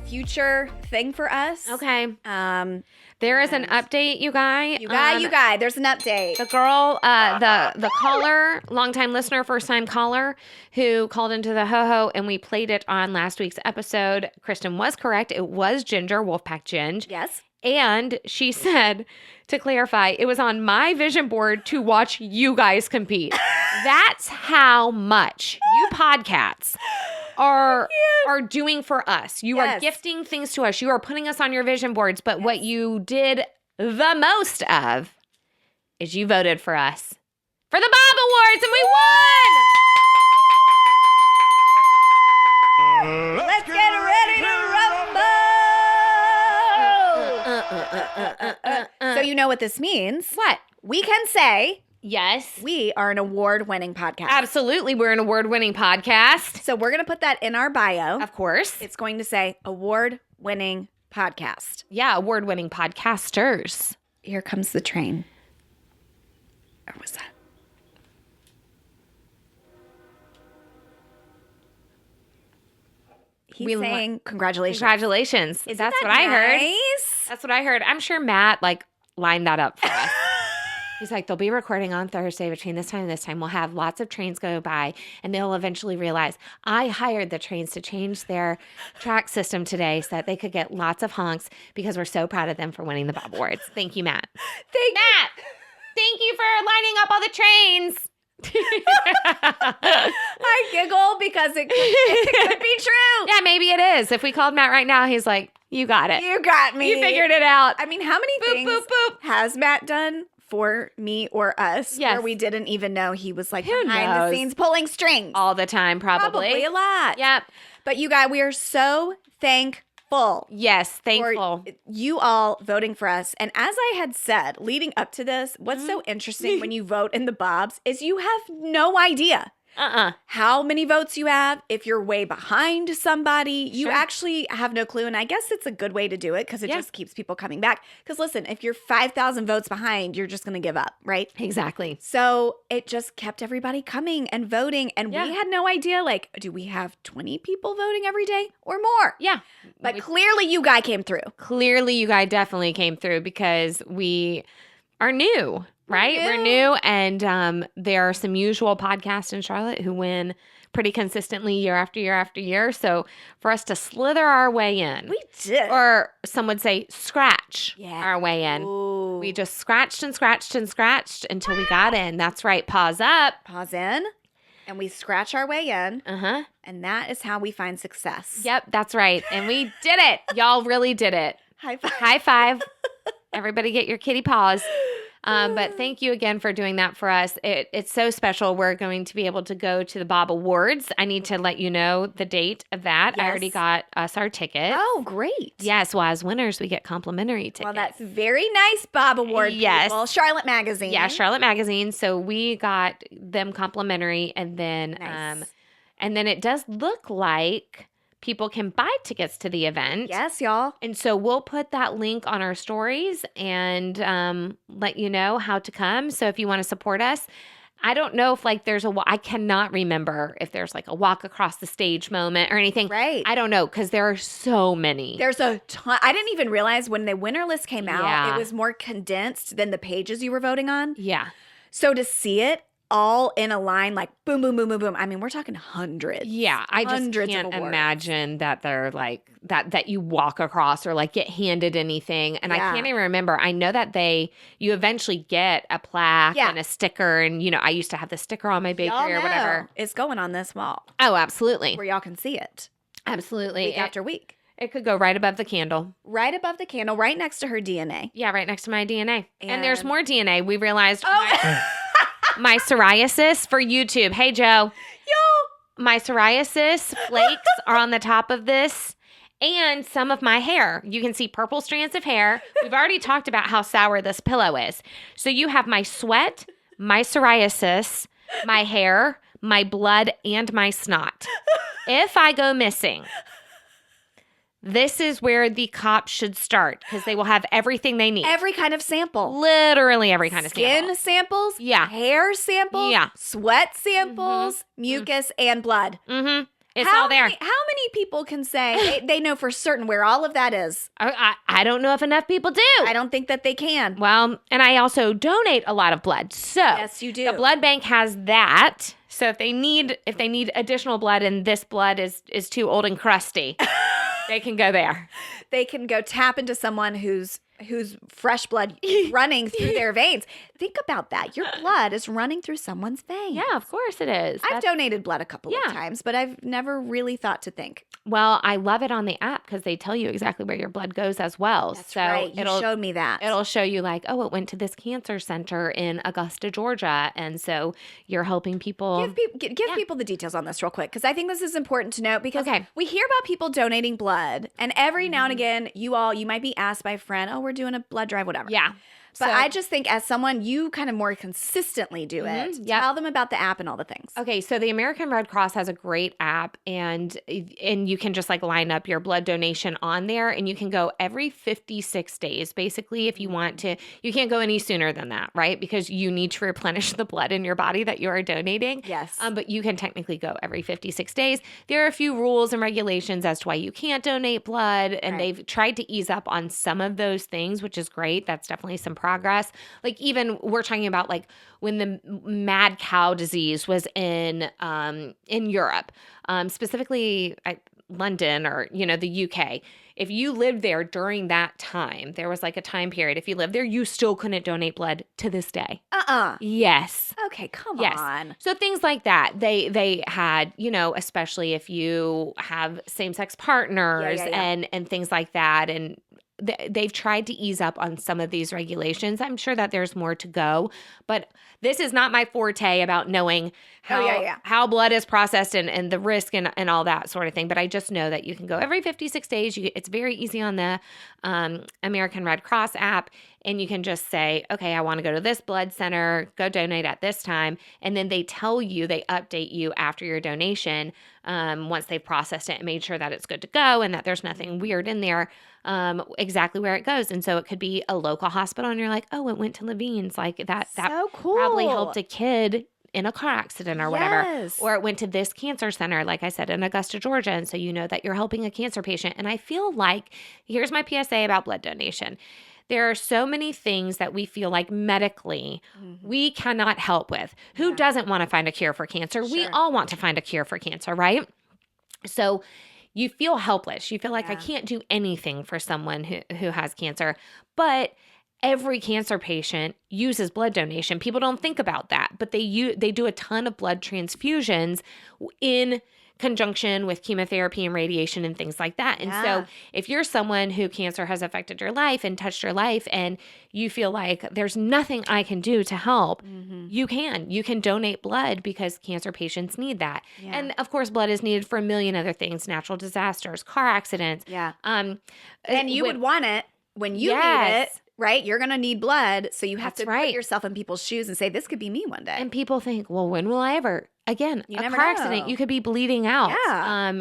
Future thing for us. Okay. There is an update, you guys. You guys. There's an update. The girl, the caller, longtime listener, first time caller, who called into the HoHo, and we played it on last week's episode. Kristen was correct. It was Ginger, Wolfpack Ginge. Yes. And she said, to clarify, it was on my vision board to watch you guys compete. That's how much you podcats are doing for us. You are gifting things to us. You are putting us on your vision boards. But what you did the most of is you voted for us for the Bob Awards, and we won! Let's get ready to rumble! So you know what this means. What? We can say... Yes. We are an award-winning podcast. Absolutely. We're an award-winning podcast. So we're going to put that in our bio. Of course. It's going to say award-winning podcast. Yeah, award-winning podcasters. Here comes the train. Or was that? He's saying congratulations. Congratulations. That's what I heard. That's what I heard. I'm sure Matt lined that up for us. He's like, they'll be recording on Thursday between this time and this time. We'll have lots of trains go by, and they'll eventually realize I hired the trains to change their track system today so that they could get lots of honks because we're so proud of them for winning the Bob Awards. Thank you, Matt. Matt, thank you for lining up all the trains. I giggle because it could be true. Yeah, maybe it is. If we called Matt right now, he's like, you got it. You got me. You figured it out. I mean, how many things has Matt done for me or us where we didn't even know he was behind the scenes pulling strings? All the time, probably. Probably a lot. Yep. But you guys, we are so thankful. Yes, thankful. For you all voting for us. And as I had said, leading up to this, what's so interesting when you vote in the Bobs is you have no idea how many votes you have. If you're way behind somebody, you actually have no clue. And I guess it's a good way to do it because it just keeps people coming back. Because listen, if you're 5,000 votes behind, you're just going to give up, right? Exactly. So it just kept everybody coming and voting. And we had no idea, do we have 20 people voting every day or more? Yeah. But clearly you guys came through. Clearly you guys definitely came through because we are new. Right? We're new, and there are some usual podcasts in Charlotte who win pretty consistently year after year after year. So for us to slither our way in. We did. Or some would say scratch our way in. Ooh. We just scratched and scratched and scratched until we got in. That's right. Pause up. Pause in. And we scratch our way in. Uh-huh. And that is how we find success. Yep, that's right. And we did it. Y'all really did it. High five. High five. Everybody get your kitty paws. But thank you again for doing that for us. It's so special. We're going to be able to go to the Bob Awards. I need to let you know the date of that. Yes. I already got us our ticket. Oh, great. Yes. Well, as winners, we get complimentary tickets. Well, that's very nice, Bob Award people. Charlotte Magazine. Yeah, Charlotte Magazine. So we got them complimentary, and then it does look like people can buy tickets to the event. Yes, y'all. And so we'll put that link on our stories and let you know how to come. So if you want to support us, I don't know if I cannot remember if there's a walk across the stage moment or anything. Right. I don't know because there are so many. There's a ton. I didn't even realize when the winner list came out, it was more condensed than the pages you were voting on. Yeah. So to see it all in a line, boom, boom, boom, boom, boom. I mean, we're talking hundreds. Yeah, I just can't imagine that they're that you walk across or get handed anything. And I can't even remember. I know that you eventually get a plaque and a sticker. And, I used to have the sticker on my bakery or whatever. It's going on this wall. Oh, absolutely. Where y'all can see it. Absolutely. Week after week. It could go right above the candle. Right above the candle, right next to her DNA. Yeah, right next to my DNA. And there's more DNA. We realized my psoriasis for YouTube. Hey, Joe. My psoriasis flakes are on the top of this and some of my hair. You can see purple strands of hair. We've already talked about how sour this pillow is. So you have my sweat, my psoriasis, my hair, my blood, and my snot. If I go missing, This is where the cops should start because they will have everything they need. Every kind of sample. Literally every kind of sample. Skin samples. Yeah. Hair samples. Yeah. Sweat samples. Mucus and blood. Mm-hmm. It's all there. How many people can say they know for certain where all of that is? I don't know if enough people do. I don't think that they can. Well, and I also donate a lot of blood. So yes, you do. The blood bank has that. So if they need additional blood and this blood is too old and crusty, they can go there. They can go tap into someone whose fresh blood is running through their veins. Think about that. Your blood is running through someone's veins. Yeah, of course it is. I've donated blood a couple of times, but I've never really thought to think. Well, I love it on the app because they tell you exactly where your blood goes as well. That's right. You showed me that. It'll show you like, oh, it went to this cancer center in Augusta, Georgia. And so you're helping people. Give people the details on this real quick because I think this is important to note because we hear about people donating blood and every now and again, you might be asked by a friend, oh, we're doing a blood drive, whatever. Yeah. But I just think as someone, you kind of more consistently do it. Yep. Tell them about the app and all the things. Okay, so the American Red Cross has a great app, and you can just like line up your blood donation on there, and you can go every 56 days, basically, if you want to. You can't go any sooner than that, right? Because you need to replenish the blood in your body that you are donating. Yes. But you can technically go every 56 days. There are a few rules and regulations as to why you can't donate blood, and they've tried to ease up on some of those things, which is great. That's definitely some progress. Like even we're talking about like when the mad cow disease was in Europe, specifically London or, the UK. If you lived there during that time, there was like a time period. If you lived there, you still couldn't donate blood to this day. Yes. Okay, come on. So things like that. They had, especially if you have same-sex partners and things like that. And they've tried to ease up on some of these regulations. I'm sure that there's more to go, but this is not my forte about knowing how blood is processed and the risk and all that sort of thing. But I just know that you can go every 56 days. It's very easy on the American Red Cross app. And you can just say, okay, I want to go to this blood center, go donate at this time. And then they update you after your donation once they've processed it and made sure that it's good to go and that there's nothing weird in there, exactly where it goes. And so it could be a local hospital and you're like, oh, it went to Levine's. Like that so cool. Probably helped a kid in a car accident or whatever. Or it went to this cancer center, like I said, in Augusta, Georgia. And so you know that you're helping a cancer patient. And I feel like, here's my PSA about blood donation. There are so many things that we feel like medically we cannot help with. Who doesn't want to find a cure for cancer? Sure. We all want to find a cure for cancer, right? So you feel helpless. You feel like I can't do anything for someone who has cancer. But every cancer patient uses blood donation. People don't think about that, but they do a ton of blood transfusions in conjunction with chemotherapy and radiation and things like that. And so if you're someone who cancer has affected your life and touched your life and you feel like there's nothing I can do to help, you can donate blood because cancer patients need that. Yeah. And of course, blood is needed for a million other things, natural disasters, car accidents. Yeah. And you would want it when you need it. Right? You're going to need blood. So you have to put yourself in people's shoes and say, this could be me one day. And people think, well, when will I ever? Again, a car accident, you could be bleeding out. Yeah.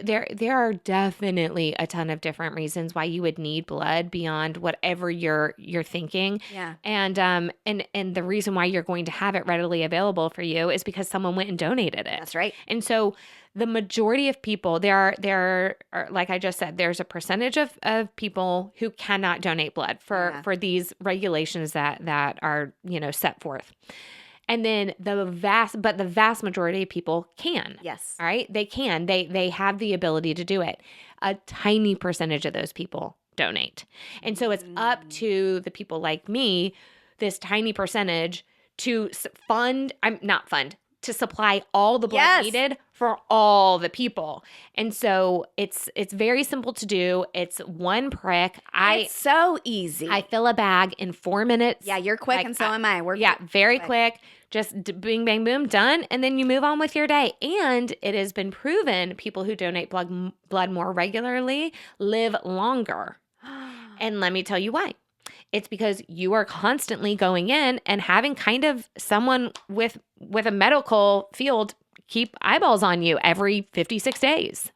There are definitely a ton of different reasons why you would need blood beyond whatever you're thinking. Yeah. And the reason why you're going to have it readily available for you is because someone went and donated it. That's right. And so the majority of people, there are, like I just said, there's a percentage of people who cannot donate blood for these regulations that are, set forth. And then the vast majority of people can. Yes. All right. They can. They have the ability to do it. A tiny percentage of those people donate. And so it's up to the people like me, this tiny percentage, to to supply all the blood needed for all the people. And so it's very simple to do. It's one prick. It's so easy. I fill a bag in 4 minutes. Yeah, you're quick and so am I. We're very quick. Just bing, bang, boom, done. And then you move on with your day. And it has been proven people who donate blood more regularly live longer. And let me tell you why. It's because you are constantly going in and having kind of someone with a medical field keep eyeballs on you every 56 days.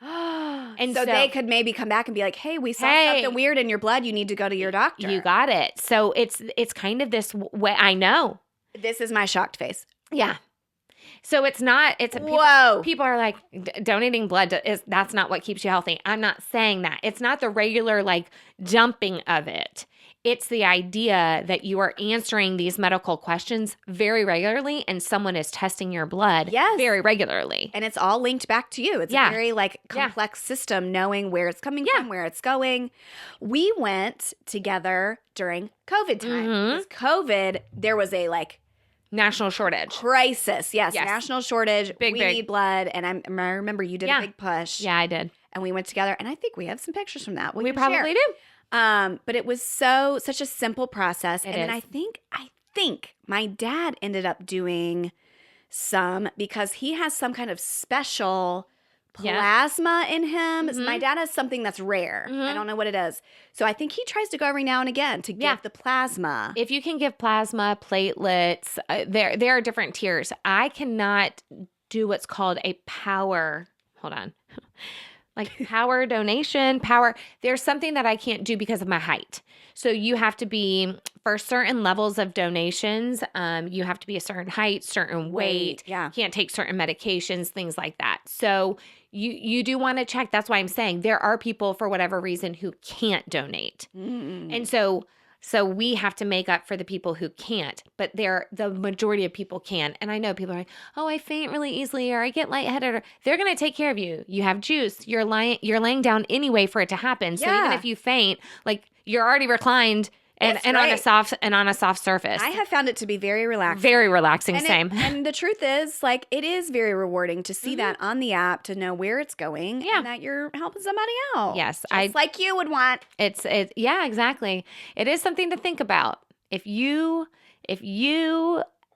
And so they could maybe come back and be like, hey, we saw something weird in your blood. You need to go to your doctor. You got it. So it's kind of this way. I know. This is my shocked face. Yeah. So it's not, whoa. People are like, donating blood, that's not what keeps you healthy. I'm not saying that. It's not the regular like dumping of it. It's the idea that you are answering these medical questions very regularly and someone is testing your blood very regularly. And it's all linked back to you. It's a very like complex system, knowing where it's coming from, where it's going. We went together during COVID time. Because COVID, there was a like national shortage. Crisis. Yes. National shortage. Big. We need blood. And I remember you did a big push. Yeah, I did. And we went together. And I think we have some pictures from that. We probably do. But it was such a simple process. Then I think my dad ended up doing some because he has some kind of special plasma in him. Mm-hmm. My dad has something that's rare. Mm-hmm. I don't know what it is. So I think he tries to go every now and again to give the plasma. If you can give plasma, platelets, there are different tiers. I cannot do what's called a power. Hold on. Like power donation, there's something that I can't do because of my height. So you have to be, for certain levels of donations, you have to be a certain height, certain weight. Yeah. Can't take certain medications, things like that. So you do want to check. That's why I'm saying there are people, for whatever reason, who can't donate. Mm. And so we have to make up for the people who can't, but the majority of people can. And I know people are like, oh, I faint really easily, or I get lightheaded, or they're going to take care of you. You have juice. You're laying down anyway for it to happen. So even if you faint, like you're already reclined and on a soft surface. I have found it to be very relaxing. Very relaxing, same. And the truth is, like, it is very rewarding to see that on the app, to know where it's going, and that you're helping somebody out. Yes, just like you would want. Yeah, exactly. It is something to think about. If you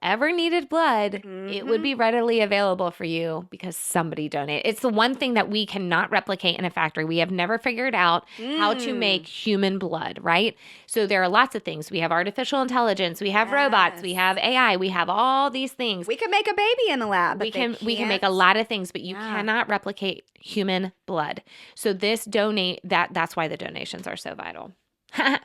ever needed blood, it would be readily available for you because somebody donated. It's the one thing that we cannot replicate in a factory. We have never figured out how to make human blood, right? So there are lots of things. We have artificial intelligence, we have robots, we have AI, we have all these things. We can make a baby in the lab. We can make a lot of things, but you cannot replicate human blood. So that's why the donations are so vital.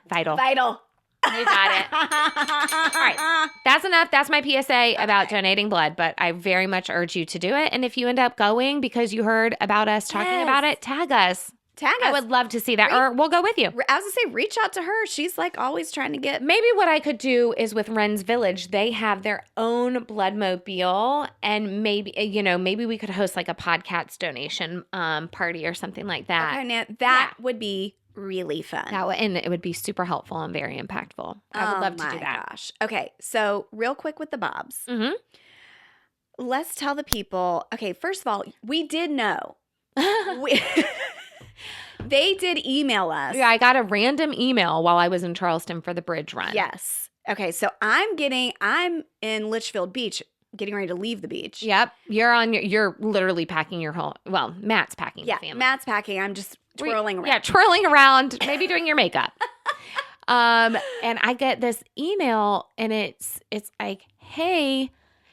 Vital. You got it. All right. That's enough. That's my PSA about donating blood, but I very much urge you to do it. And if you end up going because you heard about us talking about it, tag us. I would love to see that, or we'll go with you. I was going to say, reach out to her. She's like always trying to get. Maybe what I could do is with Wren's Village, they have their own blood mobile, and maybe we could host like a podcast donation party or something like that. Okay, now that would be really fun. And it would be super helpful and very impactful. I would love to do that. Gosh. Okay, so real quick with the Bobs. Mm-hmm. Let's tell the people. Okay, first of all, we did know. They did email us. Yeah, I got a random email while I was in Charleston for the bridge run. Yes. Okay, so I'm in Litchfield Beach, getting ready to leave the beach. Yep. You're literally packing your whole, Matt's packing the family. Matt's packing. I'm just twirling around. Yeah, twirling around, maybe doing your makeup. And I get this email, and it's like, hey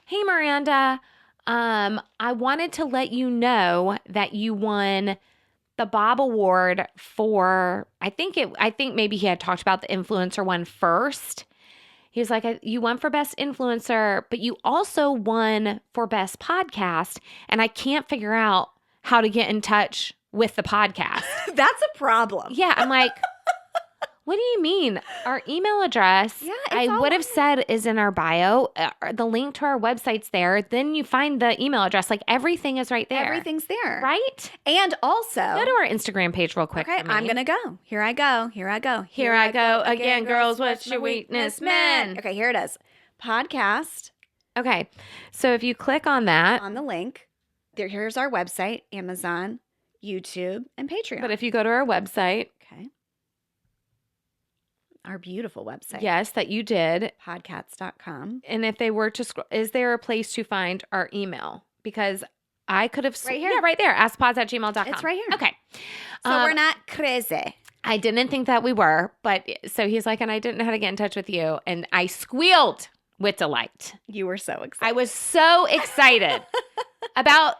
Miranda, I wanted to let you know that you won the Bob Award for, I think maybe he had talked about the influencer one first. He was like, you won for Best Influencer, but you also won for Best Podcast, and I can't figure out how to get in touch with the podcast. That's a problem. Yeah, I'm like, what do you mean? Our email address, I would have said, is in our bio. The link to our website's there. Then you find the email address. Like, everything is right there. Everything's there. Right? And also, go to our Instagram page real quick. Okay, I'm going to go. Here I go. Here I go again, girls. What's your weakness, men? Okay, here it is. Podcast. Okay, so if you click on that. On the link, here's our website, Amazon, YouTube, and Patreon. But if you go to our website. Okay. Our beautiful website. Yes, that you did. Podcats.com. And if they were to scroll, is there a place to find our email? Because I could have... Right here. Yeah, right there. askpods@gmail.com. It's right here. Okay. So we're not crazy. I didn't think that we were, but so he's like, and I didn't know how to get in touch with you. And I squealed with delight. You were so excited. I was so excited about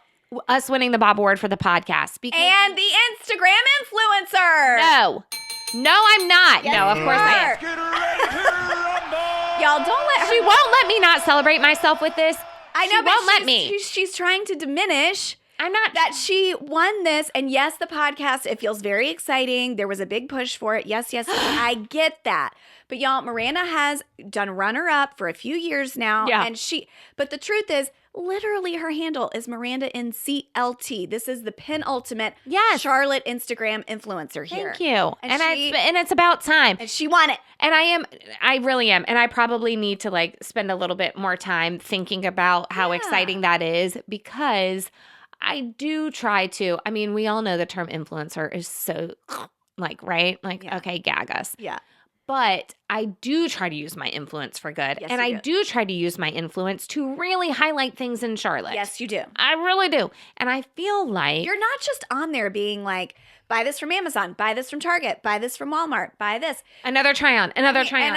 us winning the Bob Award for the podcast. And the Instagram influencer. No, I'm not. Yes, no, of course I am. Get ready to rumble. Y'all, don't let her. She won't let me not celebrate myself with this. I know, she won't let me. She's trying to diminish I'm not. that she won this. And yes, the podcast, it feels very exciting. There was a big push for it. Yes, I get that. But y'all, Miranda has done runner-up for a few years now. Yeah. But the truth is, literally her handle is Miranda in CLT. This is the penultimate Charlotte Instagram influencer here. Thank you. And it's about time. And she won it. And I really am. And I probably need to like spend a little bit more time thinking about how exciting that is, because I do try to, I mean, we all know the term influencer is so like, right? Like, okay, gag us. Yeah. But I do try to use my influence for good. Yes, and I do try to use my influence to really highlight things in Charlotte. Yes, you do. I really do. And I feel like you're not just on there being like, buy this from Amazon, buy this from Target, buy this from Walmart, buy this. Another try on. And I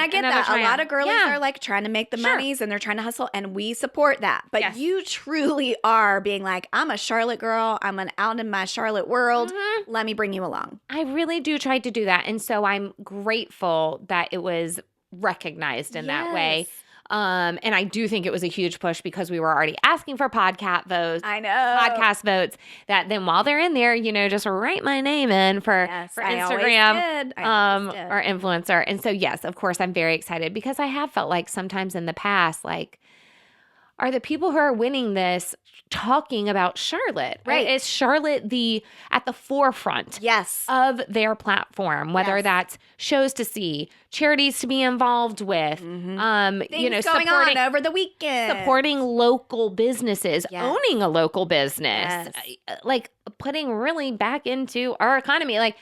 get that. A lot of girlies are like trying to make the monies and they're trying to hustle, and we support that. But you truly are being like, I'm a Charlotte girl. I'm out in my Charlotte world. Mm-hmm. Let me bring you along. I really do try to do that. And so I'm grateful that it was recognized in that way. And I do think it was a huge push because we were already asking for podcast votes. I know. Podcast votes that then while they're in there, just write my name in for Instagram or influencer. And so, yes, of course, I'm very excited because I have felt like sometimes in the past, like, are the people who are winning this talking about Charlotte, right? Is Charlotte at the forefront of their platform, whether that's shows to see, charities to be involved with, things going on over the weekend, supporting local businesses, owning a local business, like putting really back into our economy, like,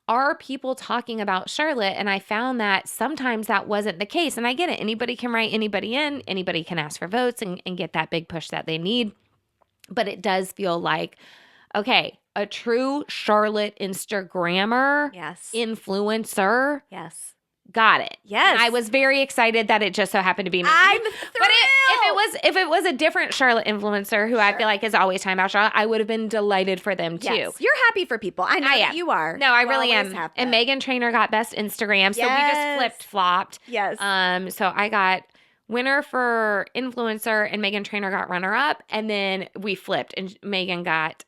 are people talking about Charlotte? And I found that sometimes that wasn't the case. And I get it. Anybody can write anybody in. Anybody can ask for votes and get that big push that they need. But it does feel like, okay, a true Charlotte Instagrammer, influencer. Got it. Yes. And I was very excited that it just so happened to be me. I'm thrilled. But if it was a different Charlotte influencer who I feel like is always talking about Charlotte, I would have been delighted for them too. Yes. You're happy for people. I know that you are. No, I really am. And Meghan Trainor got best Instagram. So we just flopped. Yes. So I got winner for influencer and Meghan Trainor got runner up, and then we flipped and Meghan got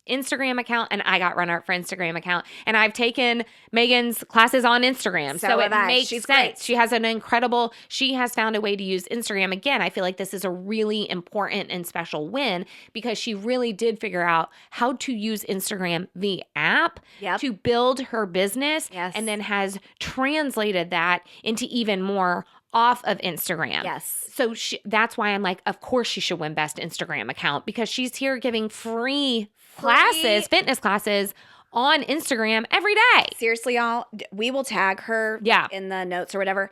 Instagram account and I got runner up for Instagram account. And I've taken Megan's classes on Instagram. So it makes sense. Great. She has found a way to use Instagram. Again, I feel like this is a really important and special win because she really did figure out how to use Instagram, the app, to build her business and then has translated that into even more off of Instagram. Yes. So that's why I'm like, of course she should win best Instagram account because she's here giving free classes, fitness classes on Instagram every day. Seriously, y'all, we will tag her in the notes or whatever.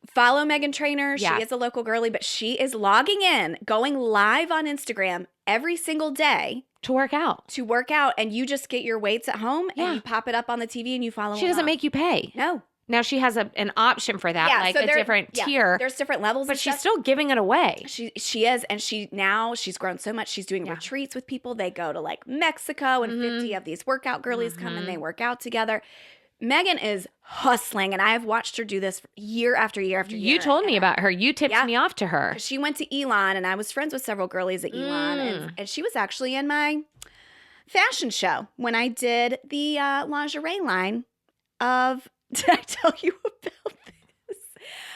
Follow Meghan Trainor. She is a local girly, but she is logging in, going live on Instagram every single day. To work out. And you just get your weights at home and you pop it up on the TV and you follow She doesn't make you pay. No. Now she has an option for that, like a different tier. There's different levels, but she's still giving it away. She is, and she's grown so much. She's doing retreats with people. They go to like Mexico, and 50 of these workout girlies come and they work out together. Meghan is hustling, and I have watched her do this year after year after year. You told me about her. You tipped me off to her. She went to Elon, and I was friends with several girlies at Elon, and she was actually in my fashion show when I did the lingerie line of. Did I tell you about this?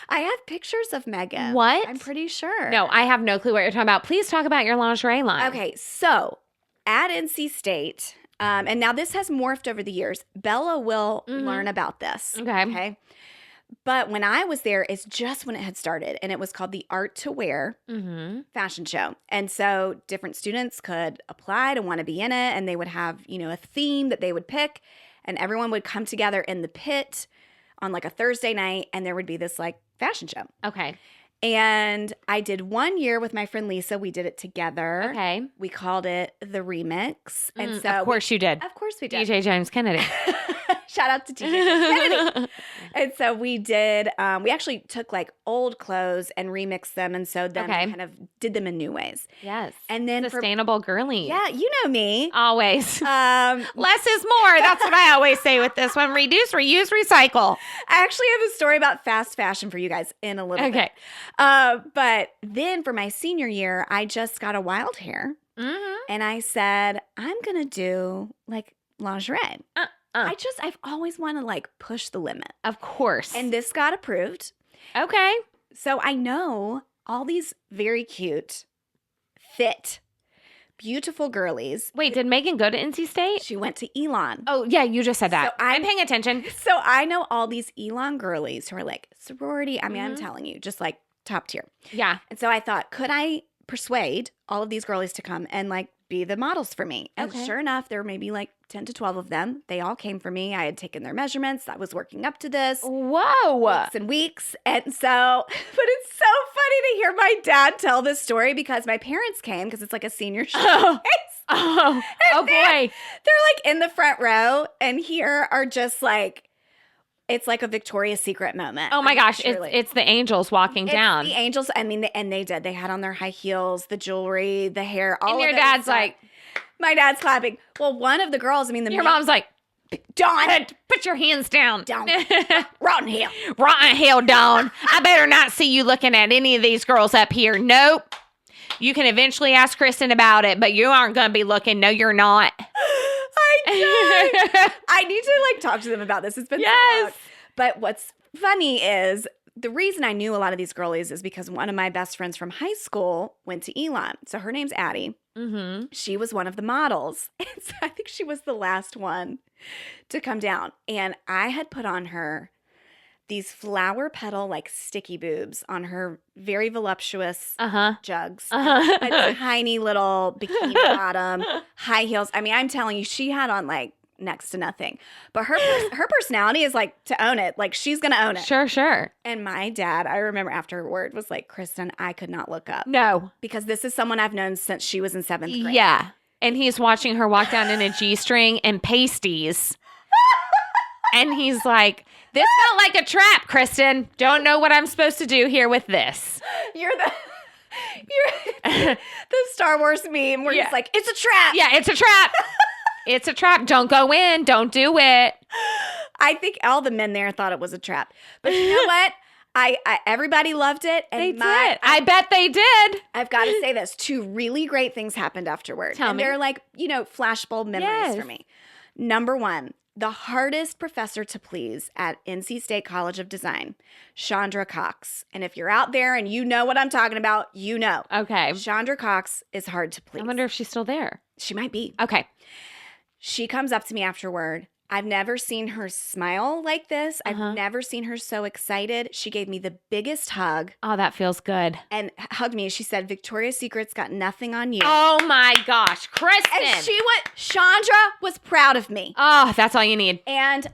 I have pictures of Meghan. What? I'm pretty sure. No, I have no clue what you're talking about. Please talk about your lingerie line. Okay, so at NC State, and now this has morphed over the years. Bella will learn about this. Okay. But when I was there, it's just when it had started, and it was called the Art to Wear fashion show. And so different students could apply to want to be in it, and they would have, a theme that they would pick. And everyone would come together in the pit on like a Thursday night, and there would be this like fashion show. Okay. And I did 1 year with my friend Lisa. We did it together. Okay. We called it The Remix. And so of course you did. Of course we did. DJ James Kennedy. Shout out to TJ Kennedy. And so we did, we actually took like old clothes and remixed them and sewed them and kind of did them in new ways. Yes. And then sustainable girly. Yeah, you know me. Always. Less is more. That's what I always say with this one. Reduce, reuse, recycle. I actually have a story about fast fashion for you guys in a little bit. But then for my senior year, I just got a wild hair. Mm-hmm. And I said, I'm going to do like lingerie. I've always wanted to like push the limit. Of course. And this got approved. Okay. So I know all these very cute, fit, beautiful girlies. Wait, did Megan go to NC State? She went to Elon. Oh, yeah, you just said that. So I'm paying attention. So I know all these Elon girlies who are like sorority. I mean, I'm telling you, just like top tier. Yeah. And so I thought, could I persuade all of these girlies to come and like be the models for me? And sure enough, there were maybe like 10 to 12 of them. They all came for me. I had taken their measurements. I was working up to this. Whoa. Weeks and weeks. And so, but it's so funny to hear my dad tell this story because my parents came because it's like a senior showcase. Oh boy. They're like in the front row and here are just like, it's like a Victoria's Secret moment. Oh my gosh, it's the angels walking down. The angels, I mean, and they did. They had on their high heels, the jewelry, the hair, all of it. And your dad's like... My dad's clapping. Well, one of the girls, I mean, your mom's like, Dawn, put your hands down. Dawn. Rotten hell. Rotten hell, Dawn. I better not see you looking at any of these girls up here. Nope. You can eventually ask Kristen about it, but you aren't going to be looking. No, you're not. I need to like talk to them about this. It's been so long. But what's funny is the reason I knew a lot of these girlies is because one of my best friends from high school went to Elon. So her name's Addie. Mm-hmm. She was one of the models. And so I think she was the last one to come down. And I had put on her these flower petal like sticky boobs on her very voluptuous jugs. A tiny little bikini bottom, high heels. I mean, I'm telling you, she had on like next to nothing. But her personality is like to own it. Like she's going to own it. Sure. And my dad, I remember afterward, was like, Kristen, I could not look up. No. Because this is someone I've known since she was in 7th grade. Yeah. And he's watching her walk down in a G-string and pasties. And he's like, this felt like a trap, Kristen. Don't know what I'm supposed to do here with this. You're the Star Wars meme where he's like, it's a trap. Yeah, it's a trap. It's a trap. Don't go in. Don't do it. I think all the men there thought it was a trap. But you know what? Everybody loved it. And they did. I bet they did. I've got to say this. 2 really great things happened afterward. Tell me. They're like, flashbulb memories for me. Number 1, the hardest professor to please at NC State College of Design, Chandra Cox. And if you're out there and you know what I'm talking about, you know. Okay. Chandra Cox is hard to please. I wonder if she's still there. She might be. Okay. She comes up to me afterward. I've never seen her smile like this. I've never seen her so excited. She gave me the biggest hug. Oh, that feels good. And hugged me. She said, Victoria's Secret's got nothing on you. Oh my gosh, Kristen. And Chandra was proud of me. Oh, that's all you need. And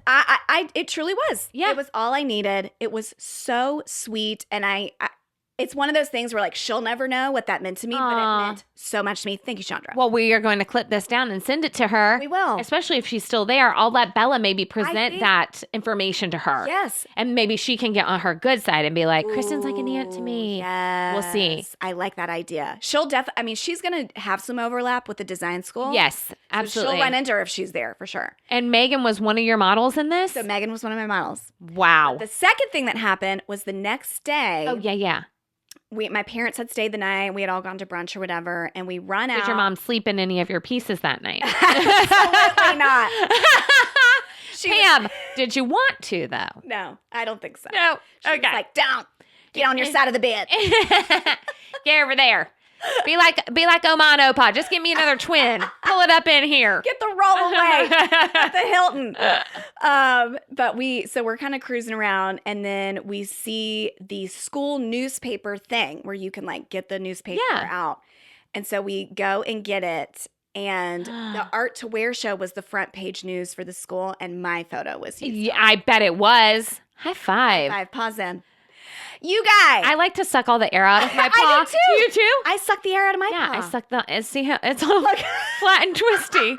it truly was. Yeah. It was all I needed. It was so sweet. And it's one of those things where like, she'll never know what that meant to me, but it meant so much to me. Thank you, Chandra. Well, we are going to clip this down and send it to her. We will. Especially if she's still there. I'll let Bella maybe present that information to her. Yes. And maybe she can get on her good side and be like, Kristen's like an aunt to me. Yes. We'll see. I like that idea. She'll she's going to have some overlap with the design school. Yes, absolutely. So she'll run into her if she's there for sure. And Megan was one of your models in this? So Megan was one of my models. Wow. But the second thing that happened was the next day. Oh, yeah. My parents had stayed the night. We had all gone to brunch or whatever, and we run out. Did your mom sleep in any of your pieces that night? Absolutely not. Pam, did you want to, though? No, I don't think so. No. She was like, don't. Get on your side of the bed. Get over there. Be like Oma and Opa. Just give me another twin. Pull it up in here. Get the roll away at the Hilton. But we're kind of cruising around, and then we see the school newspaper thing where you can like get the newspaper out. And so we go and get it. And the Art to Wear show was the front page news for the school, and my photo was used. Yeah, I bet it was. High five. High five. Pause in. You guys. I like to suck all the air out of my paw. I do too. You too? I suck the air out of my paw. Yeah, I suck the. See how it's all flat and twisty.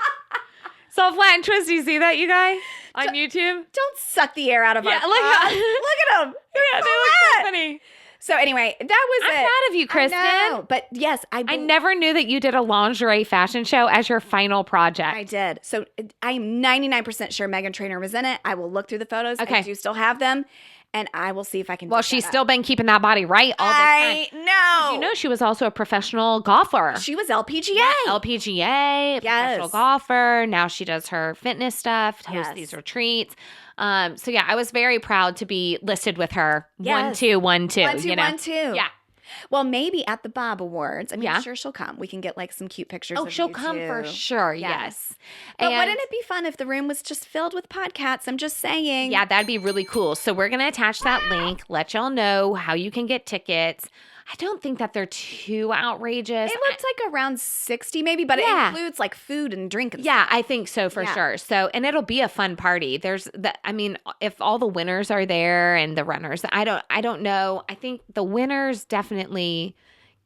It's all flat and twisty. See that, you guys? on YouTube. Don't suck the air out of our Look pod. Look at them. Yeah, they look so funny. So anyway, that was I'm proud of you, Kristen. I know, but yes, I never knew that you did a lingerie fashion show as your final project. I did. So I'm 99% sure Meghan Trainor was in it. I will look through the photos. Okay. I do still have them. And I will see if I can. Well, she's still been keeping that body right all this time. I know. You know, she was also a professional golfer. She was LPGA. Yeah, LPGA, professional golfer. Now she does her fitness stuff, hosts these retreats. So yeah, I was very proud to be listed with her. Yes. 1-2, 1-2. 1-2, 1-2. Yeah. Well, maybe at the Bob Awards. I mean, Yeah. I'm sure she'll come. We can get like some cute pictures. Oh, of she'll you come too. for sure. Yes. But And wouldn't it be fun if the room was just filled with podcats? I'm just saying. yeah, that'd be really cool. So we're going to attach that link, let y'all know how you can get tickets. I don't think that they're too outrageous. It looked like around 60 maybe, but it includes like food and drink and Yeah, stuff. I think so for sure. So, and it'll be a fun party. If all the winners are there and the runners, I don't know. I think the winners definitely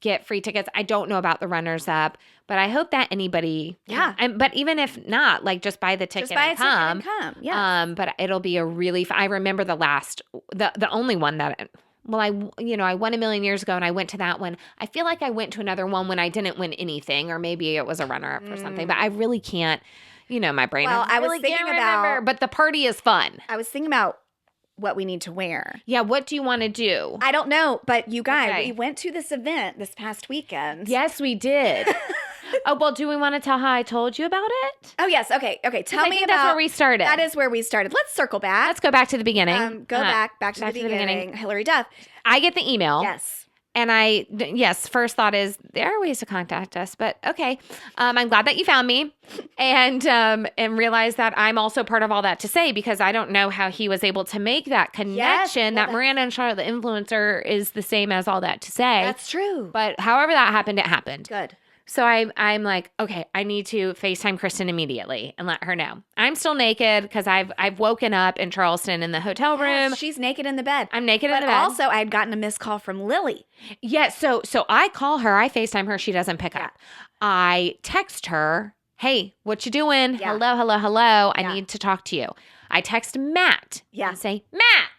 get free tickets. I don't know about the runners up, but I hope that anybody, but even if not, like just buy the ticket and come. Yeah. But it'll be a really, I remember the only one that, well, I won $1 million years ago and I went to that one. I feel like I went to another one when I didn't win anything, or maybe it was a runner-up or something, but I really can't, my brain. Well, I was really thinking can't about, remember, but the party is fun. I was thinking about what we need to wear. Yeah, what do you want to do? I don't know, but you guys, we went to this event this past weekend. Yes, we did. Oh, well, do we want to tell how I told you about it? Oh, yes. Okay. Tell me about. That's where we started. That is where we started. Let's circle back. Let's go back to the beginning. Go back to the beginning. Hillary Duff. I get the email. Yes. And first thought is there are ways to contact us, but okay. I'm glad that you found me and realized that I'm also part of all that to say, because I don't know how he was able to make that connection that Miranda and Charlotte, the influencer, is the same as all that to say. That's true. But however that happened, it happened. Good. So I'm like, okay, I need to FaceTime Kristen immediately and let her know. I'm still naked because I've woken up in Charleston in the hotel room. She's naked in the bed. I'm naked in the bed. But also, I had gotten a missed call from Lily. Yeah, so I call her, I FaceTime her, she doesn't pick up. I text her, hey, what you doing? Yeah. Hello. I need to talk to you. I text Matt and say, Matt,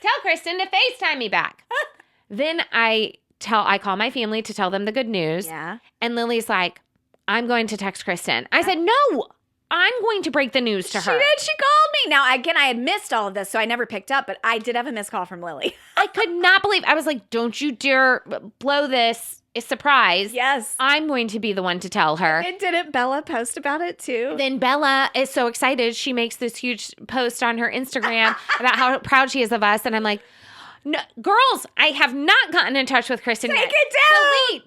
tell Kristen to FaceTime me back. Then I call my family to tell them the good news. Yeah. And Lily's like, I'm going to text Kristen. I said, no, I'm going to break the news to her. She did. She called me. Now, again, I had missed all of this, so I never picked up, but I did have a missed call from Lily. I could not believe. I was like, don't you dare blow this. A surprise. Yes. I'm going to be the one to tell her. And didn't Bella post about it too? Then Bella is so excited. She makes this huge post on her Instagram about how proud she is of us. And I'm like, no, girls, I have not gotten in touch with Kristen yet. Take it down.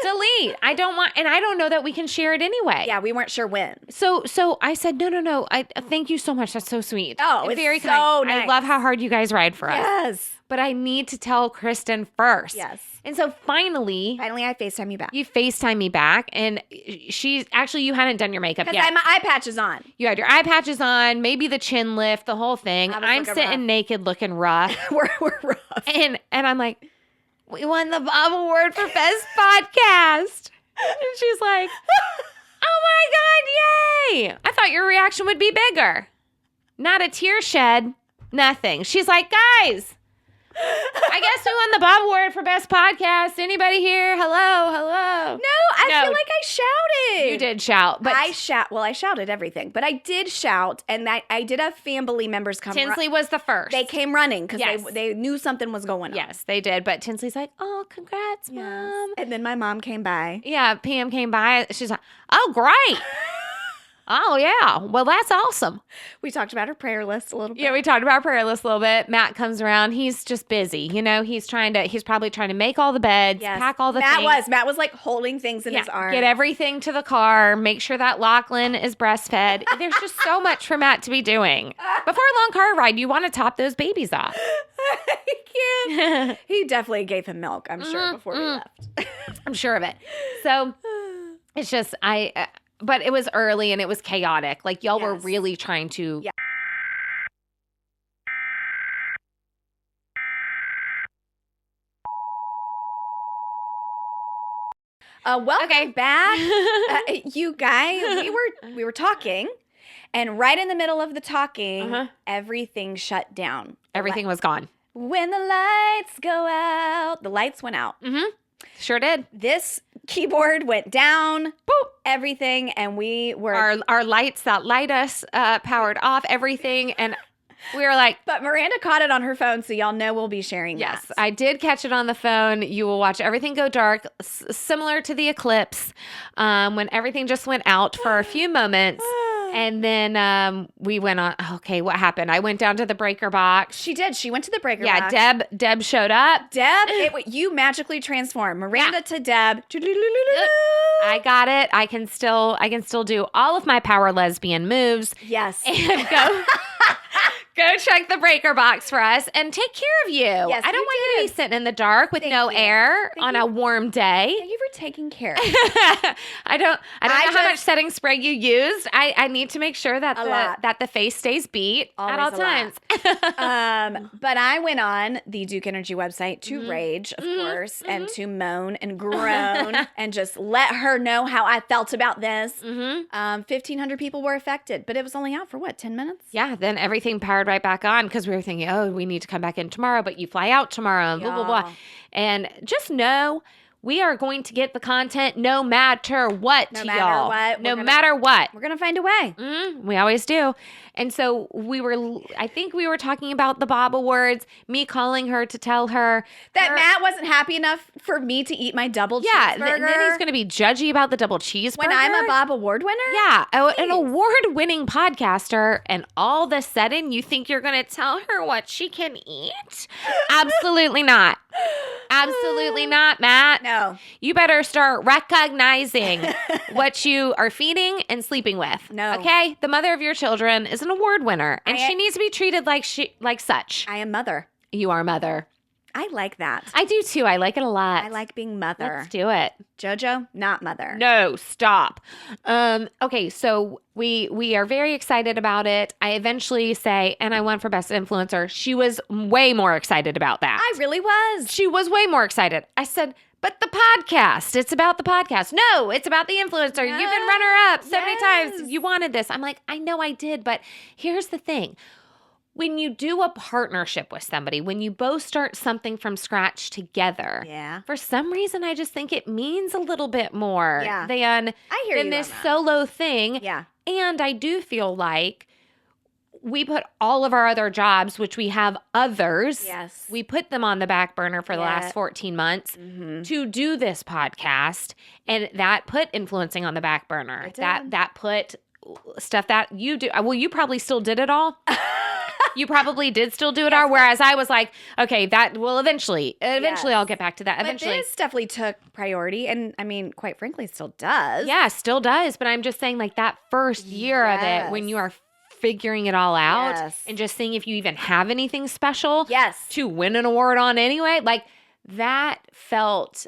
Delete. I don't want, and I don't know that we can share it anyway. Yeah, we weren't sure when. So I said, no. I thank you so much. That's so sweet. Oh, it's very kind. nice. I love how hard you guys ride for us. Yes. But I need to tell Kristen first. Yes. And so finally, I FaceTime you back. You FaceTime me back, and she's actually, you hadn't done your makeup yet. Because my eye patch is on. You had your eye patches on, maybe the chin lift, the whole thing. I'm sitting rough. naked looking rough. We're rough. And I'm like, we won the Bob Award for Best Podcast. And she's like, oh my God, yay. I thought your reaction would be bigger. Not a tear shed, nothing. She's like, guys, I guess we won the Bob Award for Best Podcast. Anybody here? Hello. No, I feel like I shouted. You did shout. But I shouted everything. But I did shout, and I did have family members come. Tinsley was the first. They came running because Yes. they knew something was going on. Yes, they did. But Tinsley's like, oh, congrats, Mom. And then my mom came by. Yeah, Pam came by. She's like, oh, great. Oh, yeah. Well, that's awesome. We talked about her prayer list a little bit. Yeah, we talked about our prayer list a little bit. Matt comes around. He's just busy. He's probably trying to make all the beds, pack all the things. Matt was like holding things in his arms. Get everything to the car. Make sure that Lachlan is breastfed. There's just so much for Matt to be doing. Before a long car ride, you want to top those babies off. I can't. He definitely gave him milk, I'm sure, before we left. I'm sure of it. So it's just, but it was early and it was chaotic. Like, y'all were really trying to. Yeah. Welcome back, you guys. We were talking, And right in the middle of the talking, everything shut down. Everything was gone. When the lights go out, the lights went out. Sure did. This keyboard went down, boop, everything, and we were... Our lights that light us powered off, everything, and we were like... But Miranda caught it on her phone, so y'all know we'll be sharing Yes, that. I did catch it on the phone. You will watch everything go dark, similar to the eclipse, when everything just went out for a few moments. And then we went on, okay, what happened? I went down to the breaker box. She did. She went to the breaker box. Yeah, Deb showed up. Deb, you magically transformed. Miranda to Deb. I got it. I can still do all of my power lesbian moves. Yes. And go check the breaker box for us and take care of you. Yes, I don't want you to be sitting in the dark with no air on a warm day. Thank you for taking care. I don't know how much setting spray you used. I need to make sure that the face stays beat at all times. But I went on the Duke Energy website to rage, of course, and to moan and groan and just let her know how I felt about this. 1,500 people were affected, but it was only out for 10 minutes? Yeah, then everything powered right back on because we were thinking, oh, we need to come back in tomorrow, but you fly out tomorrow, and blah, blah, blah. And just know we are going to get the content no matter what, No y'all. matter what. No matter what. We're going to find a way. We always do. And so I think we were talking about the Bob Awards, me calling her to tell her that Matt wasn't happy enough for me to eat my double cheeseburger. Then he's going to be judgy about the double cheeseburger. When I'm a Bob Award winner? Yeah, an award-winning podcaster, and all of a sudden you think you're going to tell her what she can eat? Absolutely not. Absolutely not, Matt. No. You better start recognizing what you are feeding and sleeping with. No. Okay? The mother of your children is an award winner, and she needs to be treated like such. I am mother. You are mother. I like that. I do too. I like it a lot. I like being mother. Let's do it. JoJo, not mother. No, stop. Okay, so we are very excited about it. I eventually say, and I won for best influencer. She was way more excited about that. I really was. She was way more excited. I said, but the podcast, it's about the podcast. No, it's about the influencer. You've been runner-up so many times. You wanted this. I'm like, I know I did, but here's the thing. When you do a partnership with somebody, when you both start something from scratch together, for some reason, I just think it means a little bit more than this solo thing. Yeah. And I do feel like we put all of our other jobs, which we have others, we put them on the back burner for the last 14 months to do this podcast. And that put influencing on the back burner. That put stuff that you do. Well, you probably still did it all. You probably did still do it all, whereas I was like, okay, that will eventually I'll get back to that. Eventually. But this definitely took priority, and I mean, quite frankly, still does. Yeah, still does. But I'm just saying, like, that first year of it, when you are figuring it all out and just seeing if you even have anything special to win an award on anyway, like, that felt,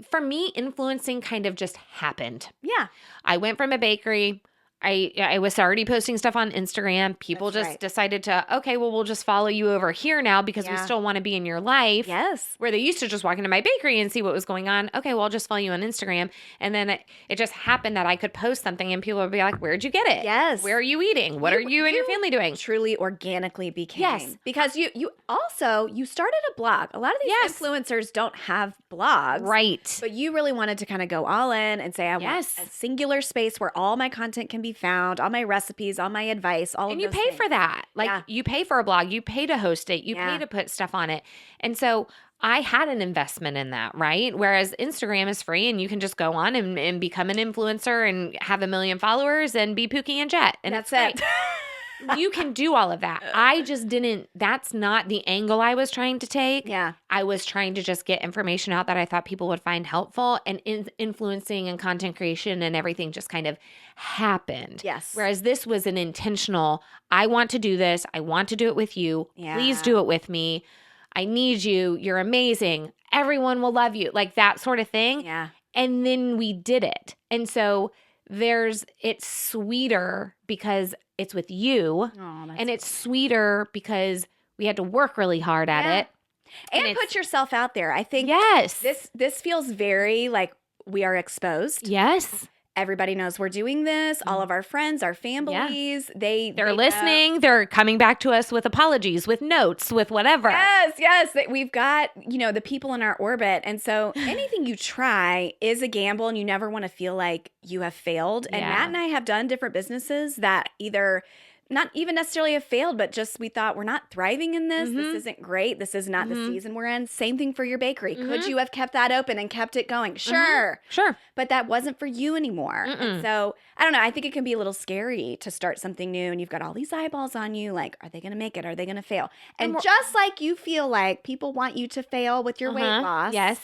for me, influencing kind of just happened. Yeah. I went from a bakery. I was already posting stuff on Instagram. People decided to, okay, well, we'll just follow you over here now because we still want to be in your life. Yes. Where they used to just walk into my bakery and see what was going on. Okay, well, I'll just follow you on Instagram. And then it just happened that I could post something and people would be like, where'd you get it? Yes. Where are you eating? What are you and your family doing? Truly organically became. Yes. Because you started a blog. A lot of these influencers don't have blogs. Right. But you really wanted to kind of go all in and say, I want a singular space where all my content can be found, all my recipes, all my advice, all of those things. And you pay for that. Like, you pay for a blog, you pay to host it, you pay to put stuff on it. And so I had an investment in that, right? Whereas Instagram is free and you can just go on and become an influencer and have 1 million followers and be Pookie and Jet. And that's it. You can do all of that. I just didn't, that's not the angle I was trying to take. Yeah. I was trying to just get information out that I thought people would find helpful, and influencing and content creation and everything just kind of happened. Yes. Whereas this was an intentional, I want to do this. I want to do it with you. Yeah. Please do it with me. I need you. You're amazing. Everyone will love you. Like that sort of thing. Yeah. And then we did it. And so it's sweeter because it's with you. And it's sweeter because we had to work really hard at it. And put yourself out there. I think this feels very like we are exposed. Yes. everybody knows we're doing this. All of our friends, our families, they're listening. They're coming back to us with apologies, with notes, with whatever. Yes. We've got, the people in our orbit. And so anything you try is a gamble, and you never want to feel like you have failed. And Matt and I have done different businesses that either not even necessarily have failed, but just we thought we're not thriving in this. This isn't great. This is not the season we're in. Same thing for your bakery. Could you have kept that open and kept it going? Sure. But that wasn't for you anymore. And so I don't know. I think it can be a little scary to start something new, and you've got all these eyeballs on you. Like, are they going to make it? Are they going to fail? And just like you feel like people want you to fail with your weight loss. Yes.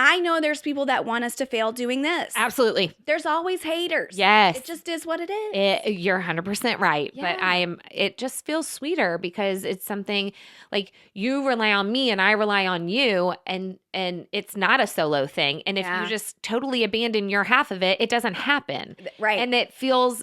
I know there's people that want us to fail doing this. Absolutely. There's always haters. Yes. It just is what it is. You're 100% right. Yeah. But it just feels sweeter because it's something like you rely on me and I rely on you, and it's not a solo thing. And if you just totally abandon your half of it, it doesn't happen. Right. And that feels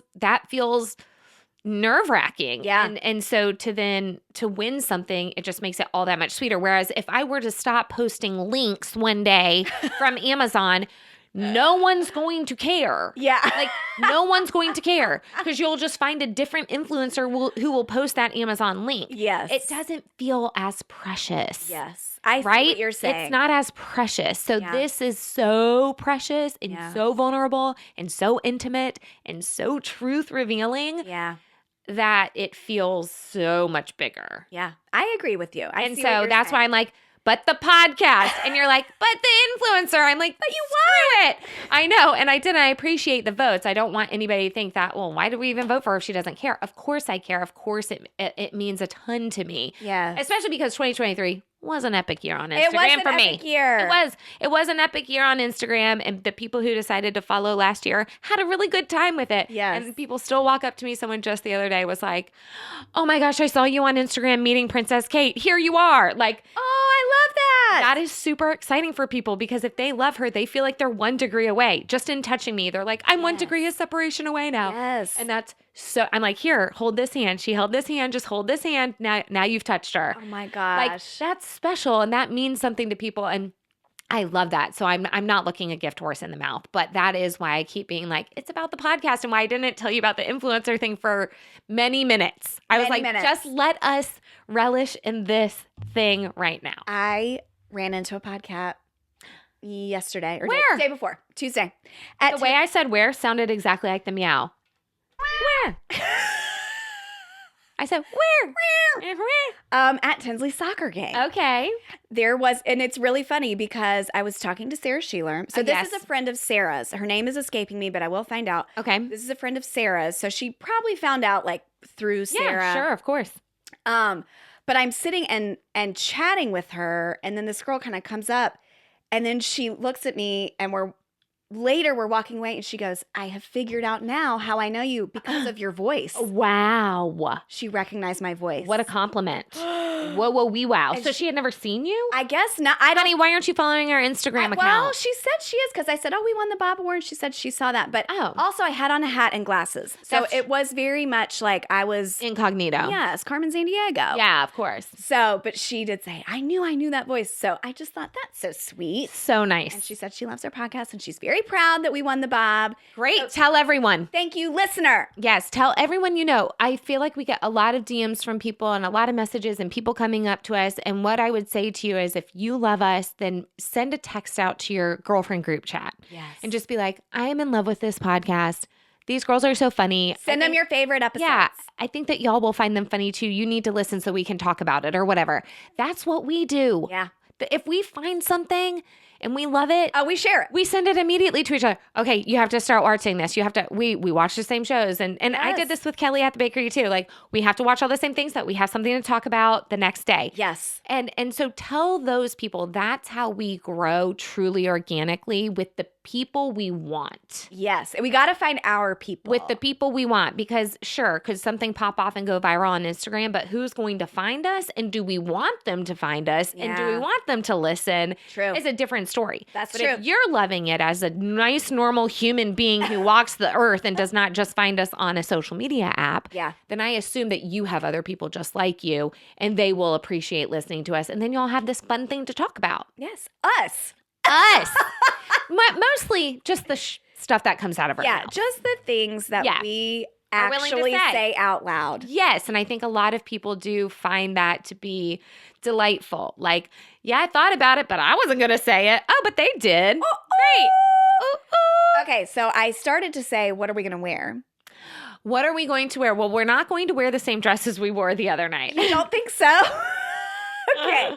nerve-wracking. Yeah. And so to win something, it just makes it all that much sweeter. Whereas if I were to stop posting links one day from Amazon, no one's going to care. Yeah. Like, no one's going to care because you'll just find a different influencer who will post that Amazon link. Yes. It doesn't feel as precious. Yes. I see Right? what you're saying. It's not as precious. So this is so precious and so vulnerable and so intimate and so truth revealing. Yeah. That it feels so much bigger. Yeah. I agree with you. And so that's why I'm like, but the podcast. And you're like, but the influencer. I'm like, but you won it. I know. And I appreciate the votes. I don't want anybody to think that, well, why did we even vote for her if she doesn't care? Of course I care. Of course it means a ton to me. Yes. Especially because 2023 was an epic year on Instagram It was for an me. epic year. It was an epic year on Instagram, and the people who decided to follow last year had a really good time with it. Yes. And people still walk up to me. Someone just the other day was like, "Oh my gosh, I saw you on Instagram meeting Princess Kate. Here you are." Like, oh, I love that. That is super exciting for people because if they love her, they feel like they're 1 degree away. Just in touching me, they're like, "I'm 1 degree of separation away now." Yes. And that's so. I'm like, "Here, hold this hand." She held this hand. Just hold this hand. Now you've touched her. Oh my gosh. Like, that's special, and that means something to people, and I love that. So I'm not looking a gift horse in the mouth, but that is why I keep being like, it's about the podcast, and why I didn't tell you about the influencer thing for many minutes. I was like, just let us relish in this thing right now. I ran into a podcat yesterday or Where? day before, Tuesday. The way I said where sounded exactly like the meow. Where? I said, where? At Tinsley's soccer game. Okay. There was, and it's really funny because I was talking to Sarah Sheeler. So this is a friend of Sarah's. Her name is escaping me, but I will find out. Okay. This is a friend of Sarah's. So she probably found out like through Sarah. Yeah, sure, of course. But I'm sitting and chatting with her, and then this girl kind of comes up, and then she looks at me, and we're walking away, and she goes, "I have figured out now how I know you because of your voice." Wow. She recognized my voice. What a compliment. Whoa, wee wow. And so she had never seen you? I guess not. I don't. Honey, why aren't you following our Instagram account? Well, she said she is because I said, "Oh, we won the Bob Award." She said she saw that, but also I had on a hat and glasses, so it was very much like I was incognito. Yes, Carmen Sandiego. Yeah, of course. So, but she did say, "I knew that voice." So I just thought that's so sweet, so nice. And she said she loves our podcast and she's very proud that we won the Bob. Great. So, tell everyone. Thank you, listener. Yes, tell everyone you know. I feel like we get a lot of DMs from people and a lot of messages and people coming up to us. And what I would say to you is if you love us, then send a text out to your girlfriend group chat. Yes. And just be like, I am in love with this podcast. These girls are so funny. Send them your favorite episodes. Yeah, I think that y'all will find them funny too. You need to listen so we can talk about it or whatever. That's what we do. Yeah. If we find something and we love it, we share it. We send it immediately to each other. Okay, you have to start watching this. You have to. We watch the same shows, and I did this with Kelly at the bakery too. Like we have to watch all the same things that we have something to talk about the next day. Yes, and so tell those people that's how we grow truly organically with the people we want. Yes, and we got to find our people with the people we want because could something pop off and go viral on Instagram, but who's going to find us, and do we want them to find us, and do we want them to listen? True, is a different story. That's but true. If you're loving it as a nice, normal human being who walks the earth and does not just find us on a social media app, then I assume that you have other people just like you, and they will appreciate listening to us, and then you'll have this fun thing to talk about. Yes, us. Mostly just the stuff that comes out of our mouth. Just the things that we are willing to actually say out loud. Yes, and I think a lot of people do find that to be delightful. Like, yeah, I thought about it, but I wasn't going to say it. Oh, but they did. Great. Okay, so I started to say, what are we going to wear? What are we going to wear? Well, we're not going to wear the same dresses we wore the other night. You don't think so? Okay.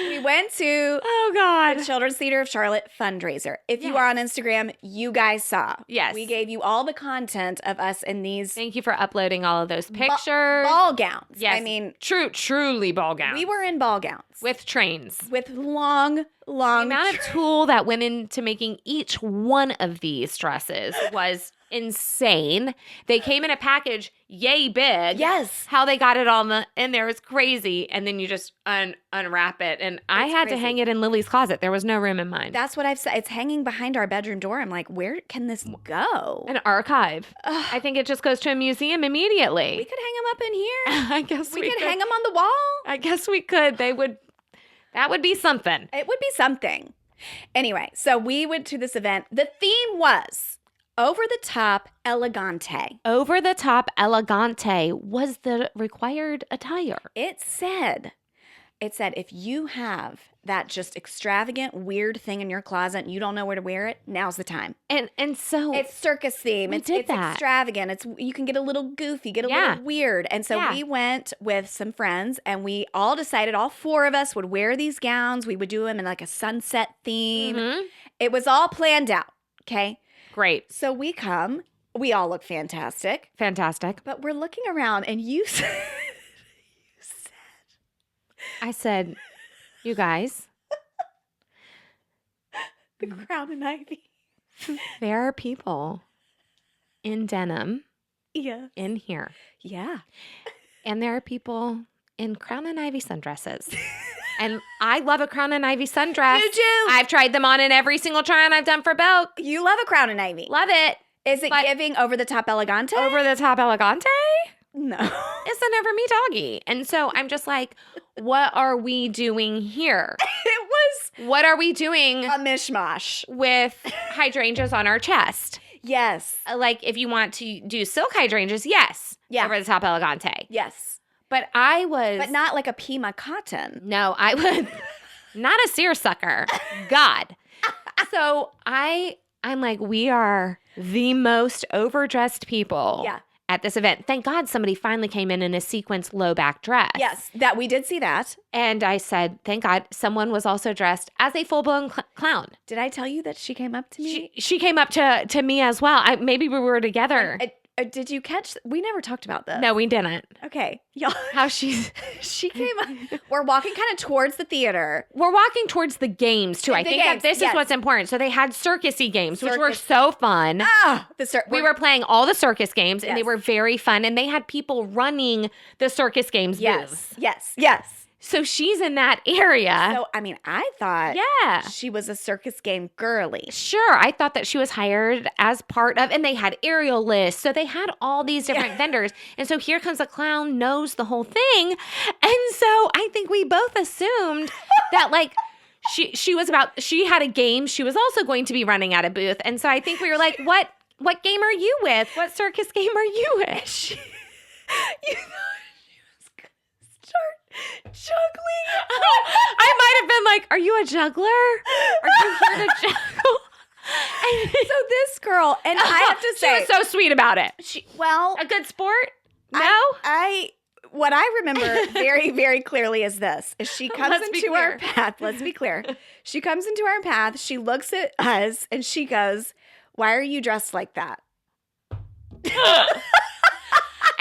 We went to the Children's Theater of Charlotte fundraiser. If you are on Instagram, you guys saw. Yes. We gave you all the content of us in these. Thank you for uploading all of those pictures. Ball gowns. Yes. I mean. Truly ball gowns. We were in ball gowns. With trains. With long The amount of tool that went into making each one of these dresses was insane. They came in a package yay big. Yes. How they got it all in there is crazy. And then you just unwrap it. And I had to hang it in Lily's closet. There was no room in mine. That's what I've said. It's hanging behind our bedroom door. I'm like, where can this go? An archive. I think it just goes to a museum immediately. We could hang them up in here. I guess we could hang them on the wall. I guess we could. That would be something. It would be something. Anyway, so we went to this event. The theme was over the top elegante. Over the top elegante was the required attire. It said if you have that just extravagant, weird thing in your closet and you don't know where to wear it, now's the time. And so it's circus theme. It's extravagant. You can get a little goofy, get a little weird. And so we went with some friends and we all decided all four of us would wear these gowns. We would do them in like a sunset theme. Mm-hmm. It was all planned out. Okay. Great. So we all look fantastic. Fantastic. But we're looking around and you said, I said, you guys. The crown and ivy. There are people in denim in here. Yeah. And there are people in crown and ivy sundresses. And I love a crown and ivy sundress. You do. I've tried them on in every single try-on I've done for Belk. You love a crown and ivy. Love it. Is it giving over the top elegante? Over the top elegante? No. It's a never me doggy. And so I'm just like, what are we doing here? It was. What are we doing? A mishmash. With hydrangeas on our chest. Yes. Like if you want to do silk hydrangeas, yes. Yeah. Over the top elegante. Yes. But I was. But not like a Pima cotton. No, I was not a seersucker. God. So I'm like, we are the most overdressed people at this event. Thank God somebody finally came in a sequins low back dress. Yes, that we did see that. And I said, thank God someone was also dressed as a full-blown clown. Did I tell you that she came up to me? She came up to me as well. Maybe we were together. Did you catch? We never talked about this. No, we didn't. Okay. Y'all. How she came up. We're walking kind of towards the theater. We're walking towards the games, too. I think that this is what's important. So they had circusy games, which were so fun. We were playing all the circus games, and they were very fun. And they had people running the circus games booths. Yes. So she's in that area. So, I mean, I thought she was a circus game girly. Sure. I thought that she was hired as part of, and they had aerial lists. So they had all these different vendors. And so here comes a clown, knows the whole thing. And so I think we both assumed that like, she had a game. She was also going to be running at a booth. And so I think we were like, what game are you with? What circus game are you with? You thought she was going to start juggling. I might have been like, are you a juggler? Are you here to juggle? So this girl, and I have to say, she was so sweet about it. A good sport? No? What I remember very, very clearly is this. Is she comes into our path. Let's be clear. She comes into our path. She looks at us and she goes, why are you dressed like that?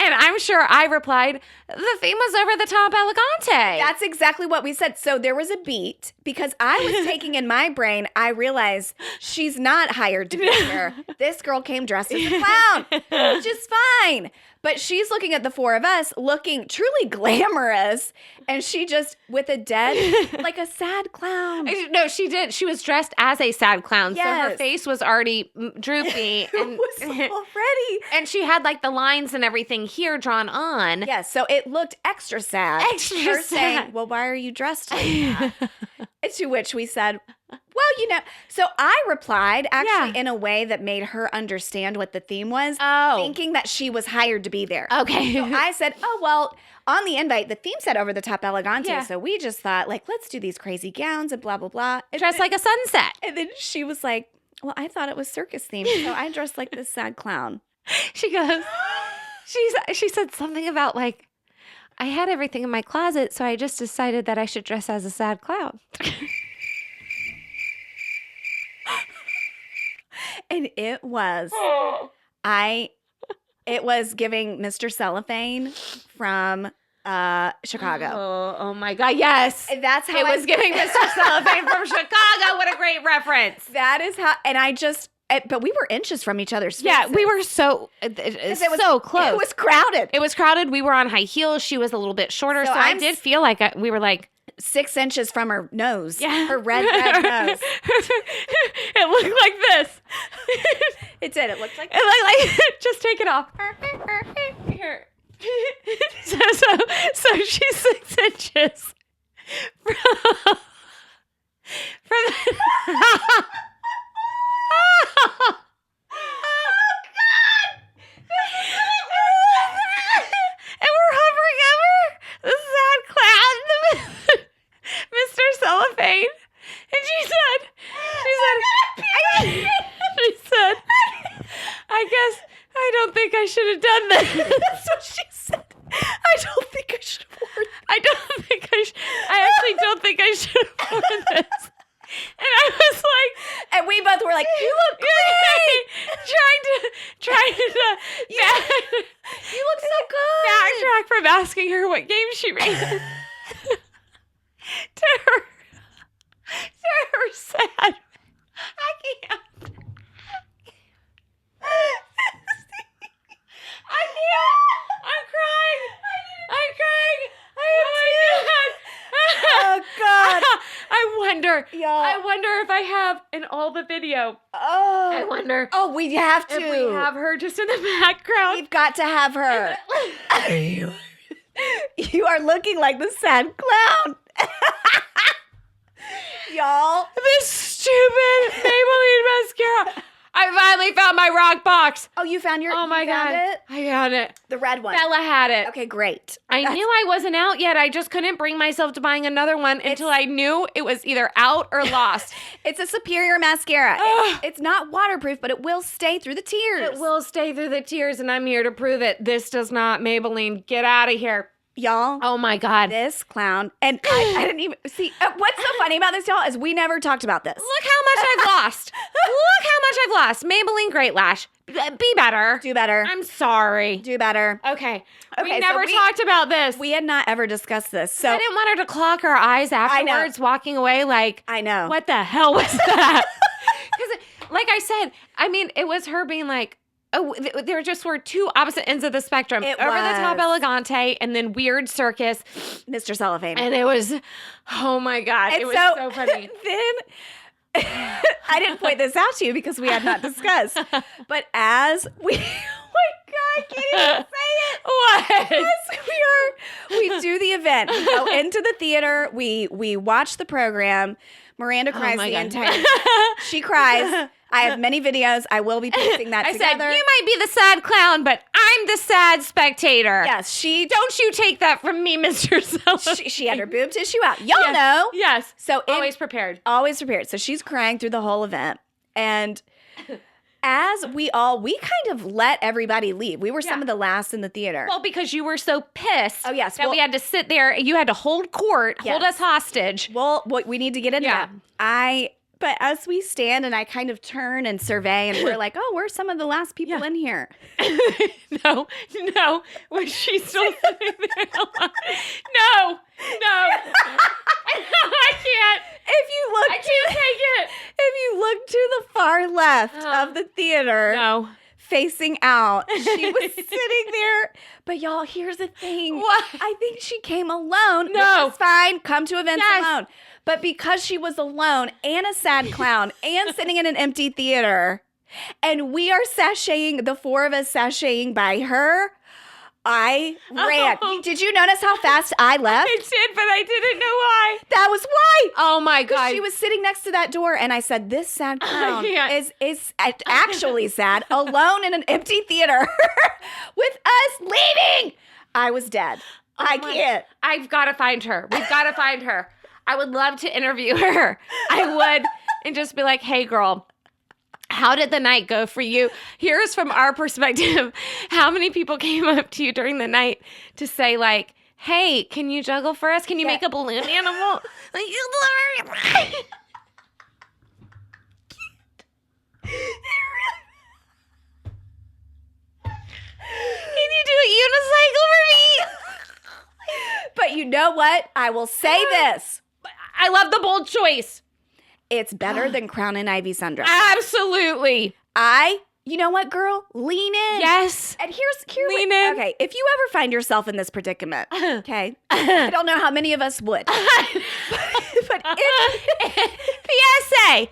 And I'm sure I replied, the theme was over the top elegante. That's exactly what we said. So there was a beat because I was taking in my brain, I realized she's not hired to be here. This girl came dressed as a clown, which is fine. But she's looking at the four of us looking truly glamorous. And she just, with a like a sad clown. No, she did. She was dressed as a sad clown. Yes. So her face was already droopy. It was already. And she had like the lines and everything here drawn on. Yes. So it looked extra sad. Her saying, well, why are you dressed like that? To which we said, Well, so I replied actually in a way that made her understand what the theme was, thinking that she was hired to be there. Okay. So I said, oh, well, on the invite, the theme said over the top elegante. So we just thought, like, let's do these crazy gowns and blah, blah, blah. Dress like a sunset. And then she was like, well, I thought it was circus themed, so I dressed like this sad clown. She goes, she said something about like, I had everything in my closet, so I just decided that I should dress as a sad clown. And it was giving Mr. Cellophane from Chicago. Oh my God, yes. That's how it was giving Mr. Cellophane from Chicago. What a great reference. That is how, and I just, but we were inches from each other's faces. Yeah, we were so close. It was crowded. It was crowded. We were on high heels. She was a little bit shorter, so I did feel like we were like 6 inches from her nose. Yeah. Her red nose. It looked like this. It did. It looked like it looked like just take it off. Here. So she's 6 inches from oh God! And we're hovering over the sad clown, Mr. Cellophane, and she said, I guess I don't think I should have done this. That's what she said. I don't think I should have worn this. I actually don't think I should have worn this. And I was like, and we both were like, you look great. trying to you look so good. Backtrack from asking her what game she ran. to her sad. I can't. I'm crying. Oh God. I wonder if I have in all the video. Oh. I wonder. Oh, we have to. If we have her just in the background. We've got to have her. You are looking like the sad clown. Y'all. This stupid Maybelline mascara. I finally found my rock box. Oh, you found your. Oh my God. I found it. The red one. Bella had it. Okay, great. I knew I wasn't out yet. I just couldn't bring myself to buying another one until I knew it was either out or lost. It's a superior mascara. It's not waterproof, but it will stay through the tears. It will stay through the tears, and I'm here to prove it. This does not Maybelline. Get out of here. Y'all. Oh my God. This clown. And I didn't even see. What's so funny about this, y'all, is we never talked about this. Look how much I've lost. Maybelline Great Lash. Be better. Do better. I'm sorry. Do better. Okay. We never talked about this. We had not ever discussed this. So I didn't want her to clock her eyes afterwards, walking away like, I know. What the hell was that? Because, like I said, I mean, it was her being like, oh, there just were two opposite ends of the spectrum. Over the top elegante and then weird circus. Mr. Cellophane. And it was, oh my God. It was so funny. Then I didn't point this out to you because we had not discussed. But as we, oh my God, I can't even say it. What? As we do the event. We go into the theater. We watch the program. Miranda cries the entire. She cries. I have many videos. I will be posting that together. I said, you might be the sad clown, but I'm the sad spectator. Yes, Don't you take that from me, Mr. Cellophane. She had her boob tissue out. Y'all know. Yes. So always prepared. Always prepared. So she's crying through the whole event. And as we kind of let everybody leave. We were some of the last in the theater. Well, because you were so pissed. Oh, yes. That we had to sit there. You had to hold court, hold us hostage. Well, we need to get into that. But as we stand and I kind of turn and survey and we're like, oh, we're some of the last people in here. No. Was she still sitting there? No. I can't. I can't take it. If you look to the far left of the theater, facing out, she was sitting there. But y'all, here's the thing. What? I think she came alone. No. It's fine. Come to events alone. But because she was alone and a sad clown and sitting in an empty theater, and we are sashaying, the four of us sashaying by her, I ran. Oh. Did you notice how fast I left? I did, but I didn't know why. That was why. Oh my Because God. she was sitting next to that door, and I said, "This sad clown Yeah. is actually sad, alone in an empty theater with us leaving." I was dead. I can't. I've got to find her. We've got to find her. I would love to interview her. I would, and just be like, "Hey, girl, how did the night go for you? Here's from our perspective. How many people came up to you during the night to say, like, hey, can you juggle for us? Can you make a balloon animal?" Like, can you do a unicycle for me? But you know what? I will say this. I love the bold choice. It's better than Crown and Ivy sundress. Absolutely. You know what, girl? Lean in. Yes. And here's Lean what, in. Okay, if you ever find yourself in this predicament, okay, I don't know how many of us would. But PSA. Here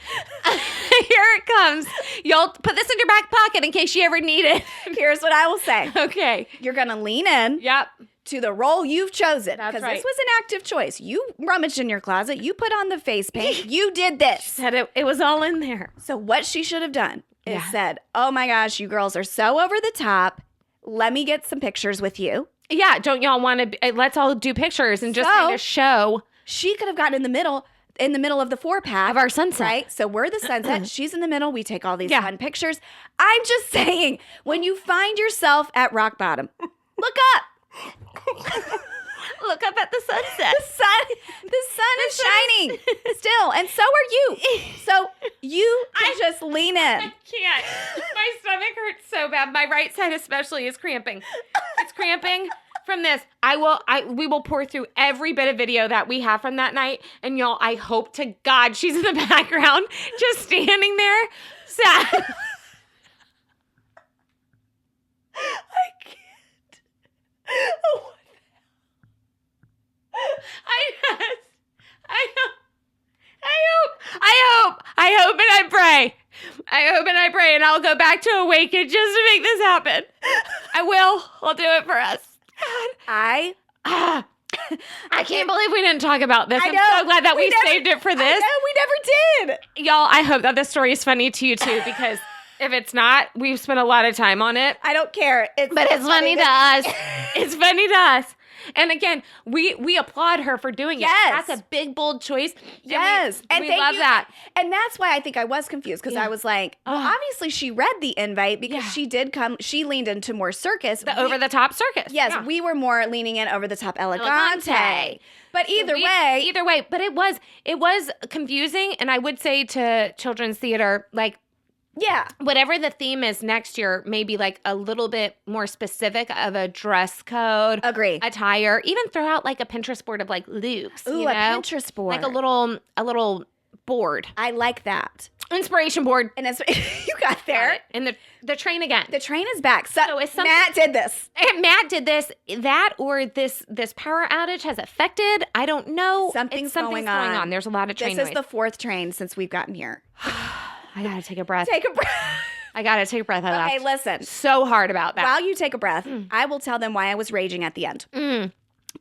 it comes. You'll put this in your back pocket in case you ever need it. here's what I will say. Okay. You're going to lean in Yep. to the role you've chosen. That's Because right. this was an active choice. You rummaged in your closet. You put on the face paint. You did this. Said it was all in there. So what she should have done is Yeah. said, "Oh my gosh, you girls are so over the top. Let me get some pictures with you." Yeah. Don't y'all want to? Let's all do pictures and just So- kind of show She could have gotten in the middle of the 4-pack of our sunset. right? So we're the sunset. She's in the middle. We take all these Yeah. fun pictures. I'm just saying, when you find yourself at rock bottom, look up. Look up at the sunset. The sun is shining still, and so are you. So you can just lean in. Can't. My stomach hurts so bad. My right side especially is cramping. It's cramping from this. We will pour through every bit of video that we have from that night. And y'all, I hope to God she's in the background, just standing there, sad. I can't. Oh, I hope and I pray. I hope and I pray, and I'll go back to Awaken just to make this happen. I will. I'll do it for us. I can't believe we didn't talk about this. I I'm know. so glad that we never- saved it for I this. know, we never did. Y'all, I hope that this story is funny to you too, because if it's not, we've spent a lot of time on it. I don't care. But it's funny to us. It's funny to us. And again, we applaud her for doing Yes. it. That's a big, bold choice. Yes. And we thank love you. that. And that's why I think I was confused, because I was like, well, obviously she read the invite because Yeah. she did come, she leaned into more circus. The over-the-top circus. Yes, Yeah. we were more leaning in over the top elegante. But either way, but it was confusing. And I would say to children's theater, like, yeah. whatever the theme is next year, maybe like a little bit more specific of a dress code, Agree. attire. Even throw out like a Pinterest board of like looks. Ooh, you a know? Pinterest board. like a little board, I like that. inspiration board. And it's, you got there. And the train again. The train is back. So it's something- Matt did this. And Matt did this, that, or this power outage has affected. I don't know. Something's going on. There's a lot of train This is noise. the 4th train since we've gotten here. I gotta take a breath. Take a breath. I gotta take a breath. I Okay, laughed listen. so hard about that. While you take a breath, I will tell them why I was raging at the end.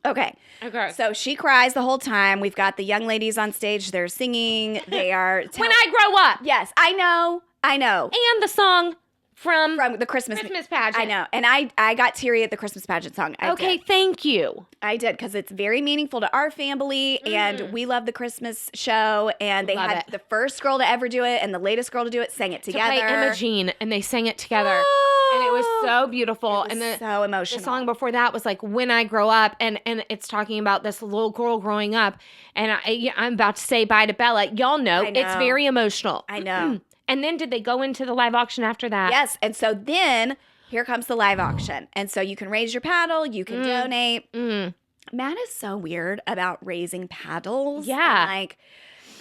Okay. Okay. So she cries the whole time. We've got the young ladies on stage. They're singing. They are. When I grow up. Yes, I know. And the song from the Christmas pageant. I know. And I got teary at the Christmas pageant song. Okay, thank you. I did, because it's very meaningful to our family, and we love the Christmas show. And they Love had it. the first girl to ever do it and the latest girl to do it sang it together. To play Imogene, and they sang it together. And it was so beautiful. It was and so emotional. The song before that was like "When I Grow Up," and it's talking about this little girl growing up. And I'm about to say bye to Bella. Y'all know, I know. it's very emotional. I know. And then did they go into the live auction after that? Yes. And so then here comes the live auction. And so you can raise your paddle, you can donate. Matt is so weird about raising paddles. Yeah. And, like,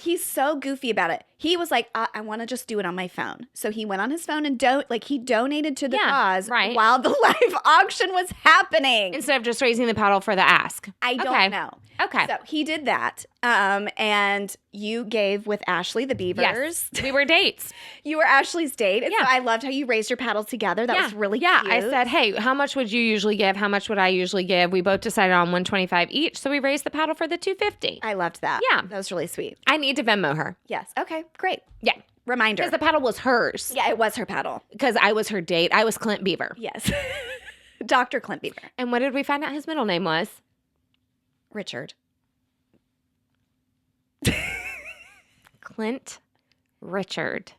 he's so goofy about it. he was like, I want to just do it on my phone. So he went on his phone and he donated to the cause while the live auction was happening. Instead of just raising the paddle for the ask. I don't know. Okay. So he did that. And you gave with Ashley the beavers. Yes. We were dates. You were Ashley's date. And so I loved how you raised your paddles together. That was really cute. I said, hey, how much would you usually give? How much would I usually give? We both decided on $125 each. So we raised the paddle for the $250. I loved that. Yeah. That was really sweet. I need to Venmo her. Yes. Okay, great. Yeah. Reminder. Because the paddle was hers. Yeah, it was her paddle. Because I was her date. I was Clint Beaver. Yes. Dr. Clint Beaver. And what did we find out his middle name was? Richard. Clint Richard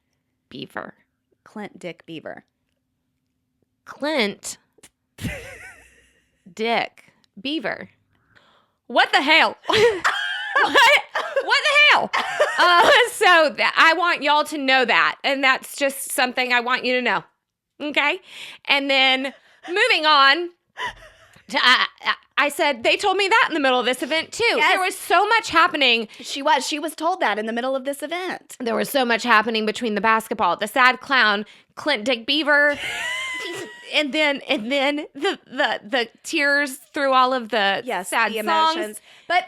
Beaver. Clint Dick Beaver. Clint Dick Beaver. What the hell? What the hell? I want y'all to know that. And that's just something I want you to know. Okay? And then moving on. I said, they told me that in the middle of this event too. Yes. There was so much happening. She was told that in the middle of this event. There was so much happening between the basketball, the sad clown, Clint Dick Beaver, and then the tears through all of the sad emotions. songs. But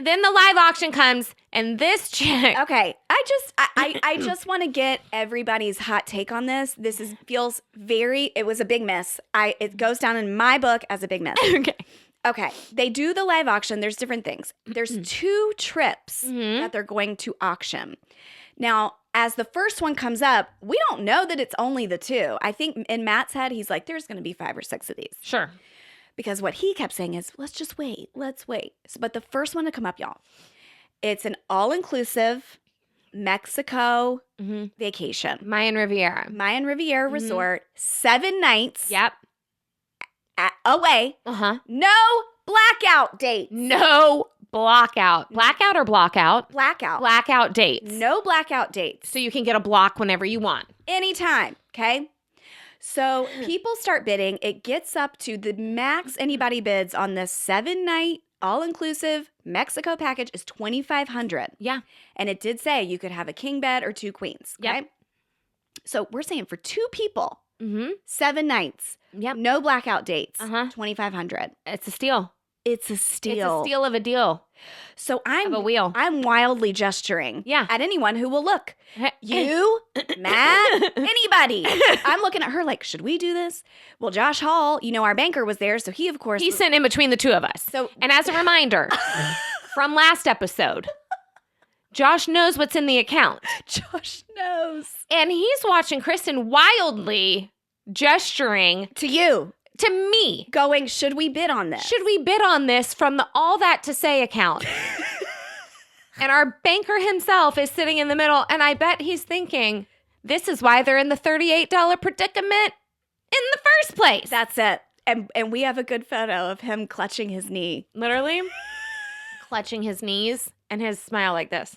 then the live auction comes, and this chick. Okay, I just want to get everybody's hot take on this. This feels it was a big miss. It goes down in my book as a big miss. Okay. They do the live auction. There's different things. There's 2 trips that they're going to auction. Now, as the first one comes up, we don't know that it's only the 2. I think in Matt's head, he's like, there's going to be 5 or 6 of these. Sure. Because what he kept saying is, let's just wait. Let's wait. But the first one to come up, y'all, it's an all-inclusive Mexico vacation. Mayan Riviera Resort, 7 nights. Yep. Away. No blackout dates. No blackout. Blackout or blockout? Blackout. Blackout dates. No blackout dates. So you can get a block whenever you want. Anytime, okay? So people start bidding. It gets up to the max anybody bids on this 7-night all-inclusive Mexico package is $2,500. Yeah. And it did say you could have a king bed or 2 queens, okay? Yep. So we're saying for 2 people, 7 nights, no blackout dates, $2,500. It's a steal. It's a steal. It's a steal of a deal. So Of a wheel. I'm wildly gesturing at anyone who will look. You, Matt, anybody. I'm looking at her like, should we do this? Well, Josh Hall, our banker was there, so he, of course. He's sitting in between the 2 of us. And as a reminder from last episode, Josh knows what's in the account. Josh knows. And he's watching Kristen wildly gesturing. To you. To me. Going, should we bid on this? Should we bid on this from the All That To Say account? And our banker himself is sitting in the middle, and I bet he's thinking, this is why they're in the $38 predicament in the first place. That's it. And we have a good photo of him clutching his knee. Literally clutching his knees and his smile like this.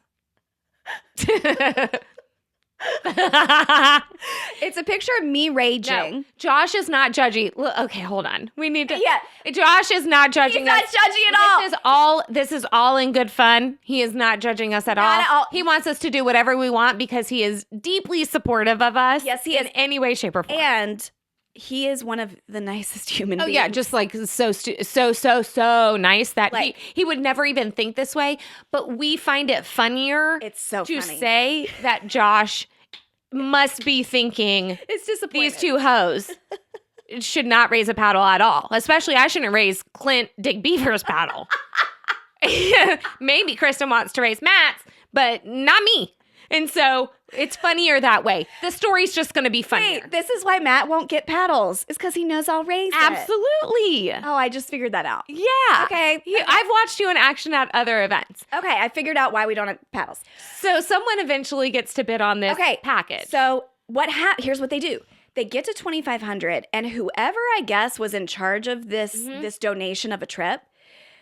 It's a picture of me raging. No, Josh is not judgy. Okay, hold on. We need to. Yeah. Josh is not judging us. He's not judgy at all. This is all in good fun. He is not judging us at all. He wants us to do whatever we want because he is deeply supportive of us. Yes, he is. In any way, shape, or form. And he is one of the nicest human beings. Oh, yeah, just like so nice that he would never even think this way. But we find it funnier to say that Josh must be thinking it's disappointing. These 2 hoes should not raise a paddle at all. Especially I shouldn't raise Clint Dick Beaver's paddle. Maybe Kristen wants to raise Matt's, but not me. And so it's funnier that way. The story's just going to be funnier. Wait, this is why Matt won't get paddles. It's because he knows I'll raise Absolutely. it. Oh, I just figured that out. Yeah. Okay. I've watched you in action at other events. Okay, I figured out why we don't have paddles. So someone eventually gets to bid on this package. So here's what they do. They get to $2,500, and whoever I guess was in charge of this donation of a trip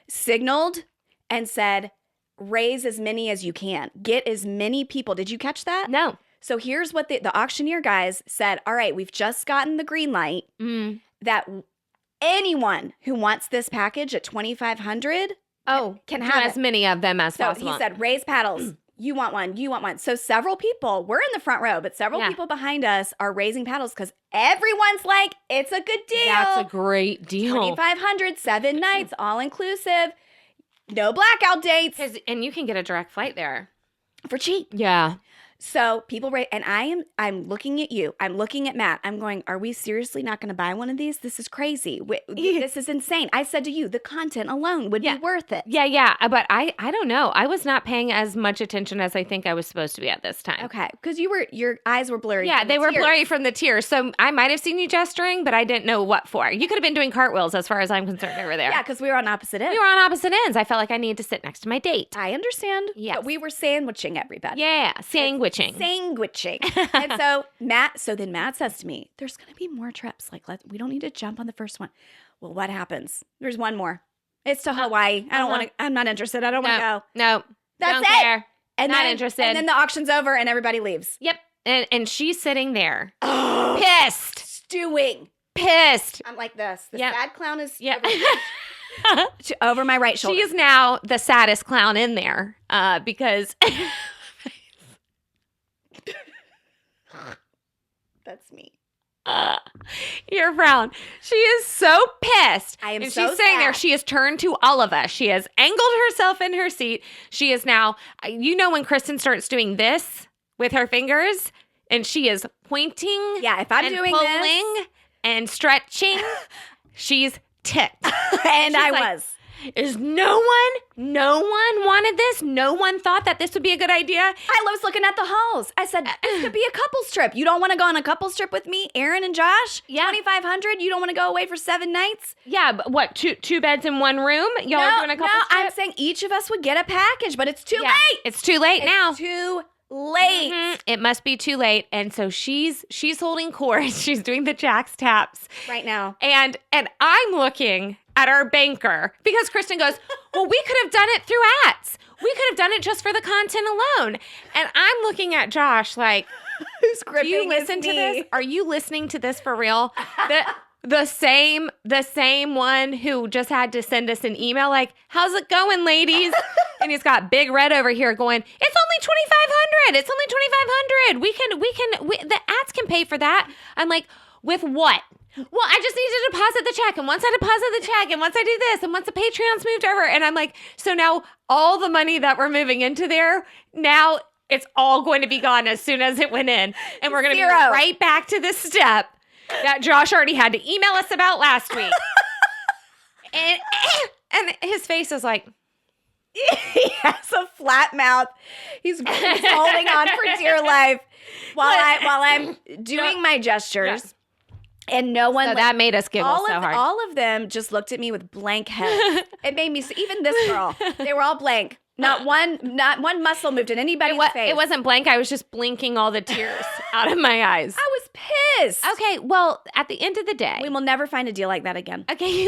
signaled and said, raise as many as you can. Get as many people. Did you catch that? No. So here's what the auctioneer guys said. All right, we've just gotten the green light that anyone who wants this package at $2,500 can have as many of them as possible. So he said, raise paddles. You want one. You want one. So several people, we're in the front row, but several people behind us are raising paddles because everyone's like, it's a good deal. That's a great deal. 2,500, 7 nights, all inclusive. No blackout dates. And you can get a direct flight there. For cheap. Yeah. So people and I'm looking at you. I'm looking at Matt. I'm going, are we seriously not going to buy one of these? This is crazy. This is insane. I said to you, the content alone would be worth it. Yeah. But I don't know. I was not paying as much attention as I think I was supposed to be at this time. Okay. Because your eyes were blurry. Yeah, they were blurry from the tears. So I might have seen you gesturing, but I didn't know what for. You could have been doing cartwheels as far as I'm concerned over there. Yeah, because we were on opposite ends. We were on opposite ends. I felt like I needed to sit next to my date. I understand. Yes. But we were sandwiching everybody. Yeah, sandwiching. And so then Matt says to me, there's going to be more trips. Like, we don't need to jump on the first one. Well, what happens? There's one more. It's to Hawaii. I don't want to, I'm not interested. I don't want to go. No. That's don't it. care. And not then, interested. And then the auction's over and everybody leaves. Yep. And she's sitting there. Oh, pissed. Stewing. Pissed. I'm like this. The Yep. sad clown is Yeah. over my right shoulder. She is now the saddest clown in there because... That's me. Your frown. She is so pissed. I am and so she's sitting there. sad. She has turned to all of us. She has angled herself in her seat. She is now, when Kristen starts doing this with her fingers and she is pointing. Yeah, if I'm and doing pulling this. and stretching, she's ticked. And She's I like, was. Is no one wanted this? No one thought that this would be a good idea? I was looking at the halls. I said, this could be a couple's trip. You don't want to go on a couple's trip with me, Aaron and Josh? Yeah. 2,500? You don't want to go away for 7 nights? Yeah, but what, two beds in one room? Y'all are doing a couple's trip? I'm saying each of us would get a package, but it's too Yeah, late. It's too late now. It's too late. Mhm. It must be too late. And so she's holding court. She's doing the jacks taps. Right now. And I'm looking at our banker because Kristen goes, well, we could have done it through ads. We could have done it just for the content alone. And I'm looking at Josh like, Who's do gripping you listen to this? Are you listening to this for real? The same one who just had to send us an email like, how's it going, ladies? And he's got Big Red over here going, it's only $2,500. It's only $2,500. The ads can pay for that. I'm like, with what? Well, I just need to deposit the check. And once I deposit the check, and once I do this, and once the Patreon's moved over, and I'm like, so now all the money that we're moving into there, now it's all going to be gone as soon as it went in. And we're going to be right back to this step that Josh already had to email us about last week. and his face is like, He has a flat mouth. He's holding on for dear life while I'm doing my gestures. Yeah. And no one. So that made us giggle so hard. All of them just looked at me with blank heads. It made me. Even this girl, they were all blank. Not one muscle moved in anybody's face. It wasn't blank. I was just blinking all the tears out of my eyes. I was pissed. Okay, well, at the end of the day, We will never find a deal like that again. okay,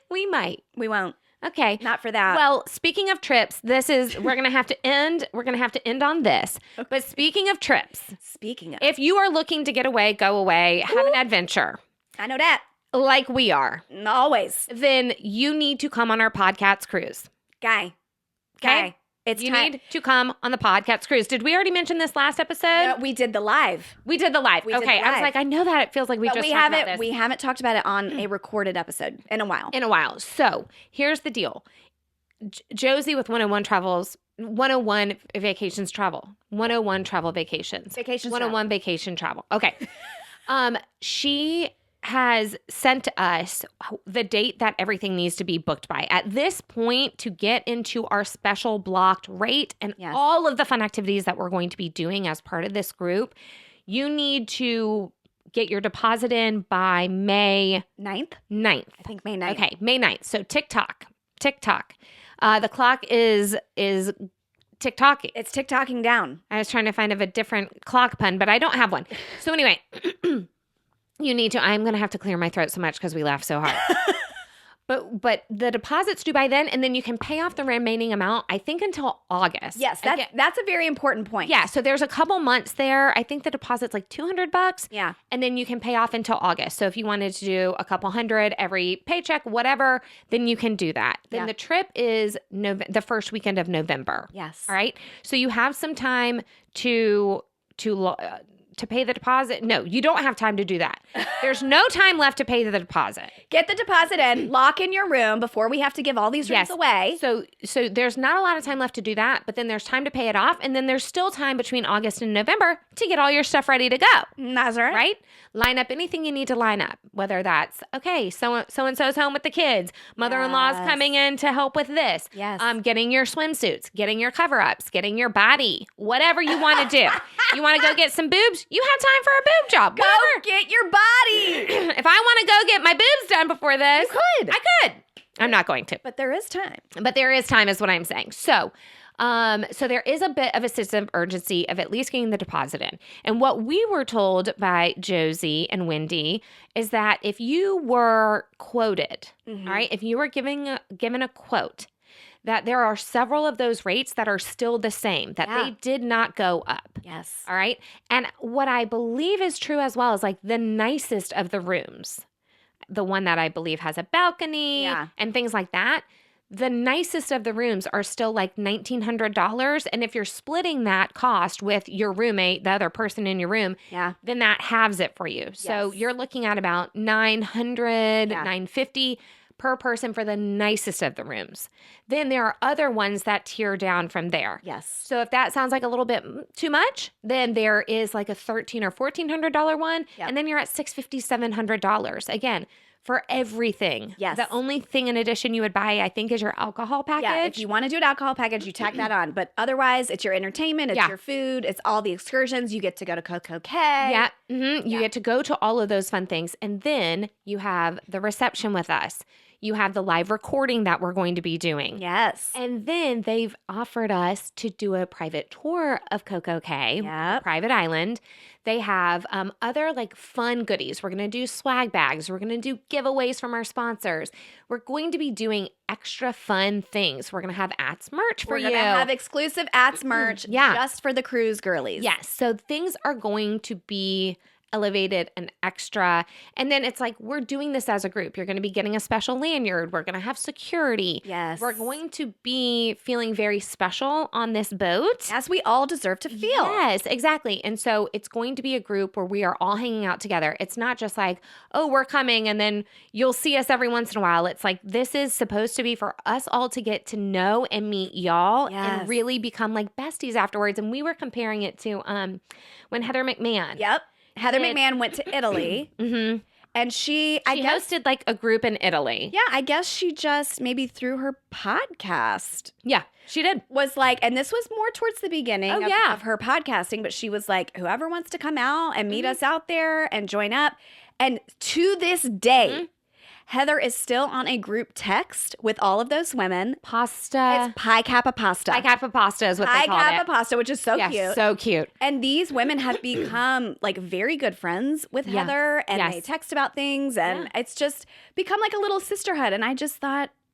we might. We won't. Okay. Not for that. Well, speaking of trips, we're going to have to end on this. But speaking of trips, if you are looking to get away, go away, have an adventure. I know that. Like we are. Always. Then you need to come on our podcast cruise. Guy. Okay? It's you time. need to come on the podcast cruise. Did we already mention this last episode? No, we did the live. We did the live. We did okay. the I was live. like, I know that. It feels like we But just we talked haven't about this. we haven't talked about it on a recorded episode in a while. So here's the deal. Josie with 101 Travels, 101 Vacations Travel, 101 Travel Vacations. Vacations 101 Vacation Travel. Okay. She has sent us the date that everything needs to be booked by. At this point, to get into our special blocked rate and all of the fun activities that we're going to be doing as part of this group, you need to get your deposit in by May 9th? 9th. I think May 9th. Okay, May 9th. So TikTok. The clock is TikTok. It's TikToking down. I was trying to find a different clock pun, but I don't have one. So anyway, you need to, I'm going to have to clear my throat so much because we laugh so hard. But the deposit's due by then, and then you can pay off the remaining amount, I think, until August. Yes, that's a very important point. Yeah, so there's a couple months there. I think the deposit's like $200. Yeah. And then you can pay off until August. So if you wanted to do a couple hundred every paycheck, whatever, then you can do that. Then the trip is the first weekend of November. Yes. All right. So you have some time to pay the deposit. No, you don't have time to do that. There's no time left to pay the deposit. Get the deposit in, lock in your room before we have to give all these rooms away. So there's not a lot of time left to do that, but then there's time to pay it off, and then there's still time between August and November to get all your stuff ready to go. That's right. Right? Line up anything you need to line up, whether that's, okay, so-and-so's home with the kids, mother-in-law's coming in to help with this, getting your swimsuits, getting your cover-ups, getting your body, whatever you want to do. You want to go get some boobs? You have time for a boob job. Go get your body. If I want to go get my boobs done before this, You could. I could. I'm not going to. But there is time. But there is time is what I'm saying. So there is a bit of a sense of urgency of at least getting the deposit in. And what we were told by Josie and Wendy is that if you were quoted, all right, if you were given a quote, that there are several of those rates that are still the same, that they did not go up. Yes. All right. And what I believe is true as well is like the nicest of the rooms, the one that I believe has a balcony and things like that, the nicest of the rooms are still like $1,900. And if you're splitting that cost with your roommate, the other person in your room, then that halves it for you. So you're looking at about $900, $950 per person for the nicest of the rooms. Then there are other ones that tier down from there. Yes. So if that sounds like a little bit too much, then there is like a $1,300 or $1,400 one, and then you're at $650, $700. Again, for everything. Yes. The only thing in addition you would buy, I think, is your alcohol package. Yeah, if you want to do an alcohol package, you tack that on. But otherwise, it's your entertainment, it's your food, it's all the excursions. You get to go to Coco K. Yeah. Mm-hmm. You get to go to all of those fun things. And then you have the reception with us. You have the live recording that we're going to be doing. Yes. And then they've offered us to do a private tour of Coco Cay, private island. They have other like fun goodies. We're going to do swag bags. We're going to do giveaways from our sponsors. We're going to be doing extra fun things. We're going to have Ats merch for you. We're going to have exclusive Ats merch just for the cruise girlies. Yes. So things are going to be elevated and extra. And then it's like, we're doing this as a group. You're going to be getting a special lanyard. We're going to have security. Yes. We're going to be feeling very special on this boat. As we all deserve to feel. Yes, exactly. And so it's going to be a group where we are all hanging out together. It's not just like, oh, we're coming and then you'll see us every once in a while. It's like, this is supposed to be for us all to get to know and meet y'all and really become like besties afterwards. And we were comparing it to when Heather McMahon. Yep. Heather McMahon went to Italy, and she hosted like a group in Italy. Yeah, I guess she just maybe through her podcast. Yeah, she did. Was like, and this was more towards the beginning of her podcasting, but she was like, whoever wants to come out and meet us out there and join up. And to this day, Heather is still on a group text with all of those women. Pasta. It's Pi Kappa Pasta. Pi Kappa Pasta is what they call it. Pi Kappa Pasta, which is so cute. So cute. And these women have become like very good friends with Heather, and they text about things, and it's just become like a little sisterhood. And I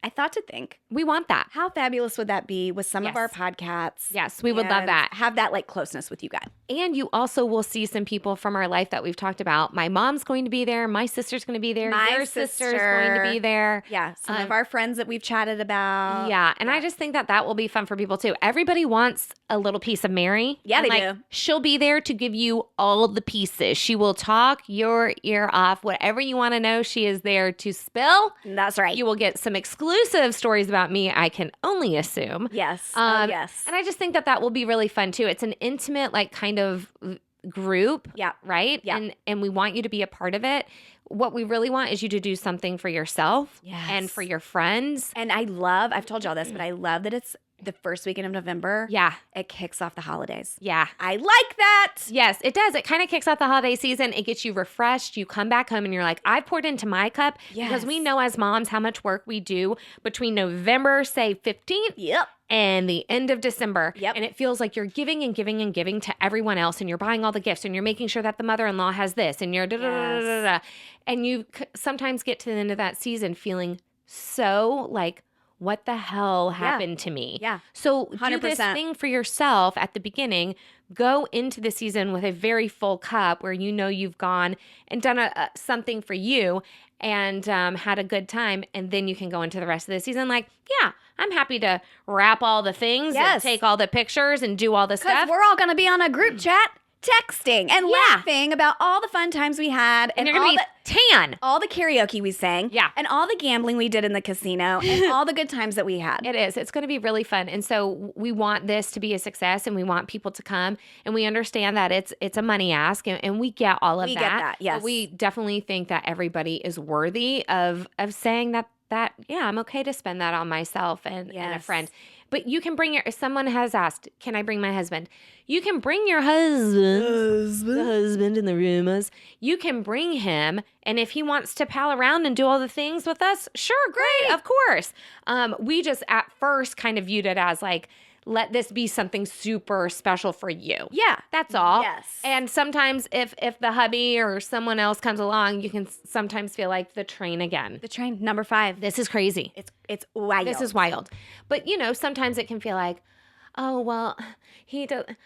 thought to think, we want that. How fabulous would that be with some of our podcasts? Yes, we would love that. Have that like closeness with you guys. And you also will see some people from our life that we've talked about. My mom's going to be there. My sister's going to be there. Your sister's going to be there. Yeah, some of our friends that we've chatted about. Yeah, and I just think that will be fun for people too. Everybody wants a little piece of Mary. Yeah, they do. She'll be there to give you all the pieces. She will talk your ear off. Whatever you want to know, she is there to spill. That's right. You will get some exclusive stories about me, I can only assume. Yes. Yes. And I just think that will be really fun too. It's an intimate, like, kind of group. Yeah. Right? Yeah. And we want you to be a part of it. What we really want is you to do something for yourself and for your friends. And I've told y'all this, but I love that it's the first weekend of November. Yeah. It kicks off the holidays. Yeah. I like that. Yes, it does. It kind of kicks off the holiday season. It gets you refreshed. You come back home and you're like, I've poured into my cup. Yes. Because we know as moms how much work we do between November, say 15th. And the end of December. And it feels like you're giving and giving and giving to everyone else, and you're buying all the gifts, and you're making sure that the mother-in-law has this, and you're and you sometimes get to the end of that season feeling so like, what the hell happened to me? Yeah. So 100%. do this thing for yourself at the beginning. Go into the season with a very full cup where you know you've gone and done something for you and had a good time. And then you can go into the rest of the season like, yeah, I'm happy to wrap all the things and take all the pictures and do all the stuff. Because we're all going to be on a group chat texting and laughing about all the fun times we had. And you're going to be tan. All the karaoke we sang. Yeah. And all the gambling we did in the casino and all the good times that we had. It is. It's going to be really fun. And so we want this to be a success and we want people to come. And we understand that it's a money ask and we get all of that. We get that, yes. But we definitely think that everybody is worthy of saying that I'm okay to spend that on myself and a friend. But you can bring someone has asked, can I bring my husband? You can bring your husband. The husband in the rumors. You can bring him. And if he wants to pal around and do all the things with us, sure, great, of course. We just at first kind of viewed it as like, let this be something super special for you. Yeah. That's all. Yes. And sometimes if the hubby or someone else comes along, you can sometimes feel like the train again. The train, number 5. This is crazy. It's wild. This is wild. But, sometimes it can feel like, oh, well,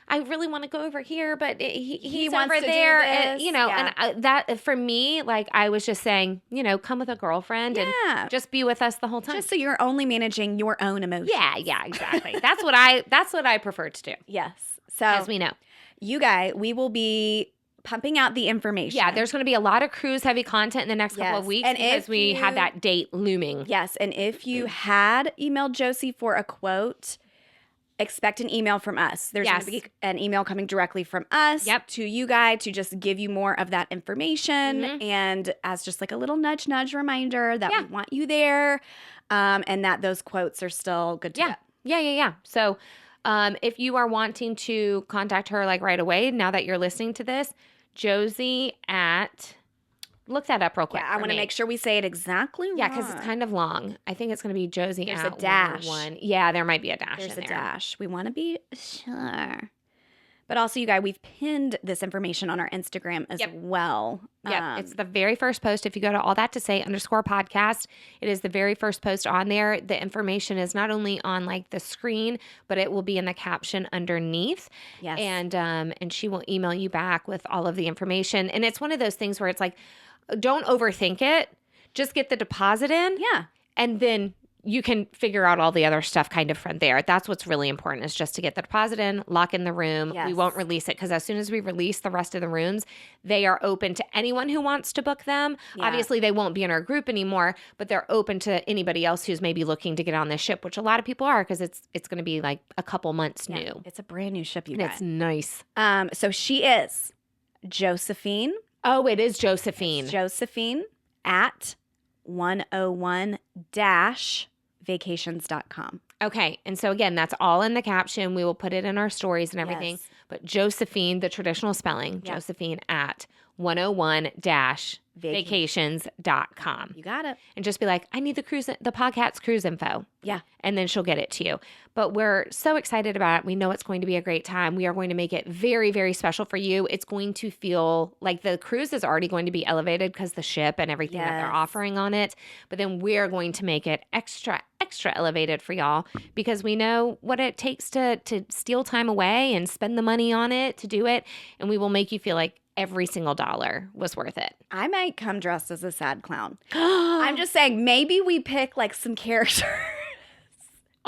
I really want to go over here, but he wants over to do there. this. And that for me, like I was just saying, come with a girlfriend and just be with us the whole time. Just so you're only managing your own emotions. Yeah, exactly. That's what I prefer to do. Yes. So as we know. You guys, we will be pumping out the information. Yeah, there's going to be a lot of cruise heavy content in the next couple of weeks and because we have that date looming. Yes, and if you had emailed Josie for a quote, expect an email from us. There's going to be an email coming directly from us to you guys to just give you more of that information and as just like a little nudge reminder that we want you there and that those quotes are still good to go. Yeah. So if you are wanting to contact her like right away, now that you're listening to this, Josie at... Look that up real quick. Yeah, I want to make sure we say it exactly right. Yeah, because it's kind of long. I think it's going to be Josie There's at a dash. 101. Yeah, there might be a dash There's in a there. dash. We want to be sure. But also, you guys, we've pinned this information on our Instagram as well. Yeah, it's the very first post. If you go to allthattosay_podcast, it is the very first post on there. The information is not only on like the screen, but it will be in the caption underneath. Yes. And she will email you back with all of the information. And it's one of those things where it's like, don't overthink it. Just get the deposit in. Yeah. And then you can figure out all the other stuff kind of from there. That's what's really important is just to get the deposit in, lock in the room. Yes. We won't release it because as soon as we release the rest of the rooms, they are open to anyone who wants to book them. Yeah. Obviously, they won't be in our group anymore, but they're open to anybody else who's maybe looking to get on this ship, which a lot of people are because it's going to be like a couple months new. It's a brand new ship, you And guys. it's nice. So she is Josephine. Oh, it is Josephine. It's Josephine at 101-vacations.com. Okay. And so again, that's all in the caption. We will put it in our stories and everything. Yes. But Josephine, the traditional spelling, Josephine at 101-vacations.com. You got it. And just be like, I need the podcast cruise info. Yeah. And then she'll get it to you. But we're so excited about it. We know it's going to be a great time. We are going to make it very, very special for you. It's going to feel like the cruise is already going to be elevated because the ship and everything that they're offering on it. But then we're going to make it extra elevated for y'all because we know what it takes to steal time away and spend the money on it to do it. And we will make you feel like every single dollar was worth it. I might come dressed as a sad clown. I'm just saying, maybe we pick like some characters.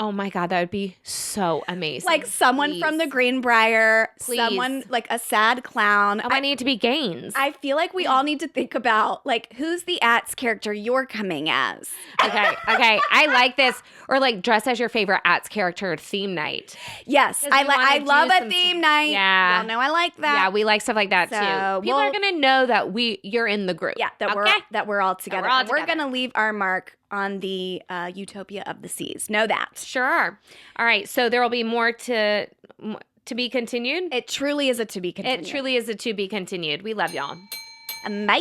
Oh my God, that would be so amazing. Like someone from the Greenbrier, Please. someone like a sad clown. Oh, I need to be Gaines. I feel like we all need to think about like who's the Ats character you're coming as. Okay. I like this. Or like dress as your favorite Ats character theme night. Yes, I love a theme night. Yeah. Y'all know I like that. Yeah, we like stuff like that So, too. People are gonna know that you're in the group. Yeah, that we're all together. we're all And we're together. gonna leave our mark on the Utopia of the Seas. Know that. Sure. All right. So there will be more to be continued. It truly is a to be continued. It truly is a to be continued. We love y'all. Bye.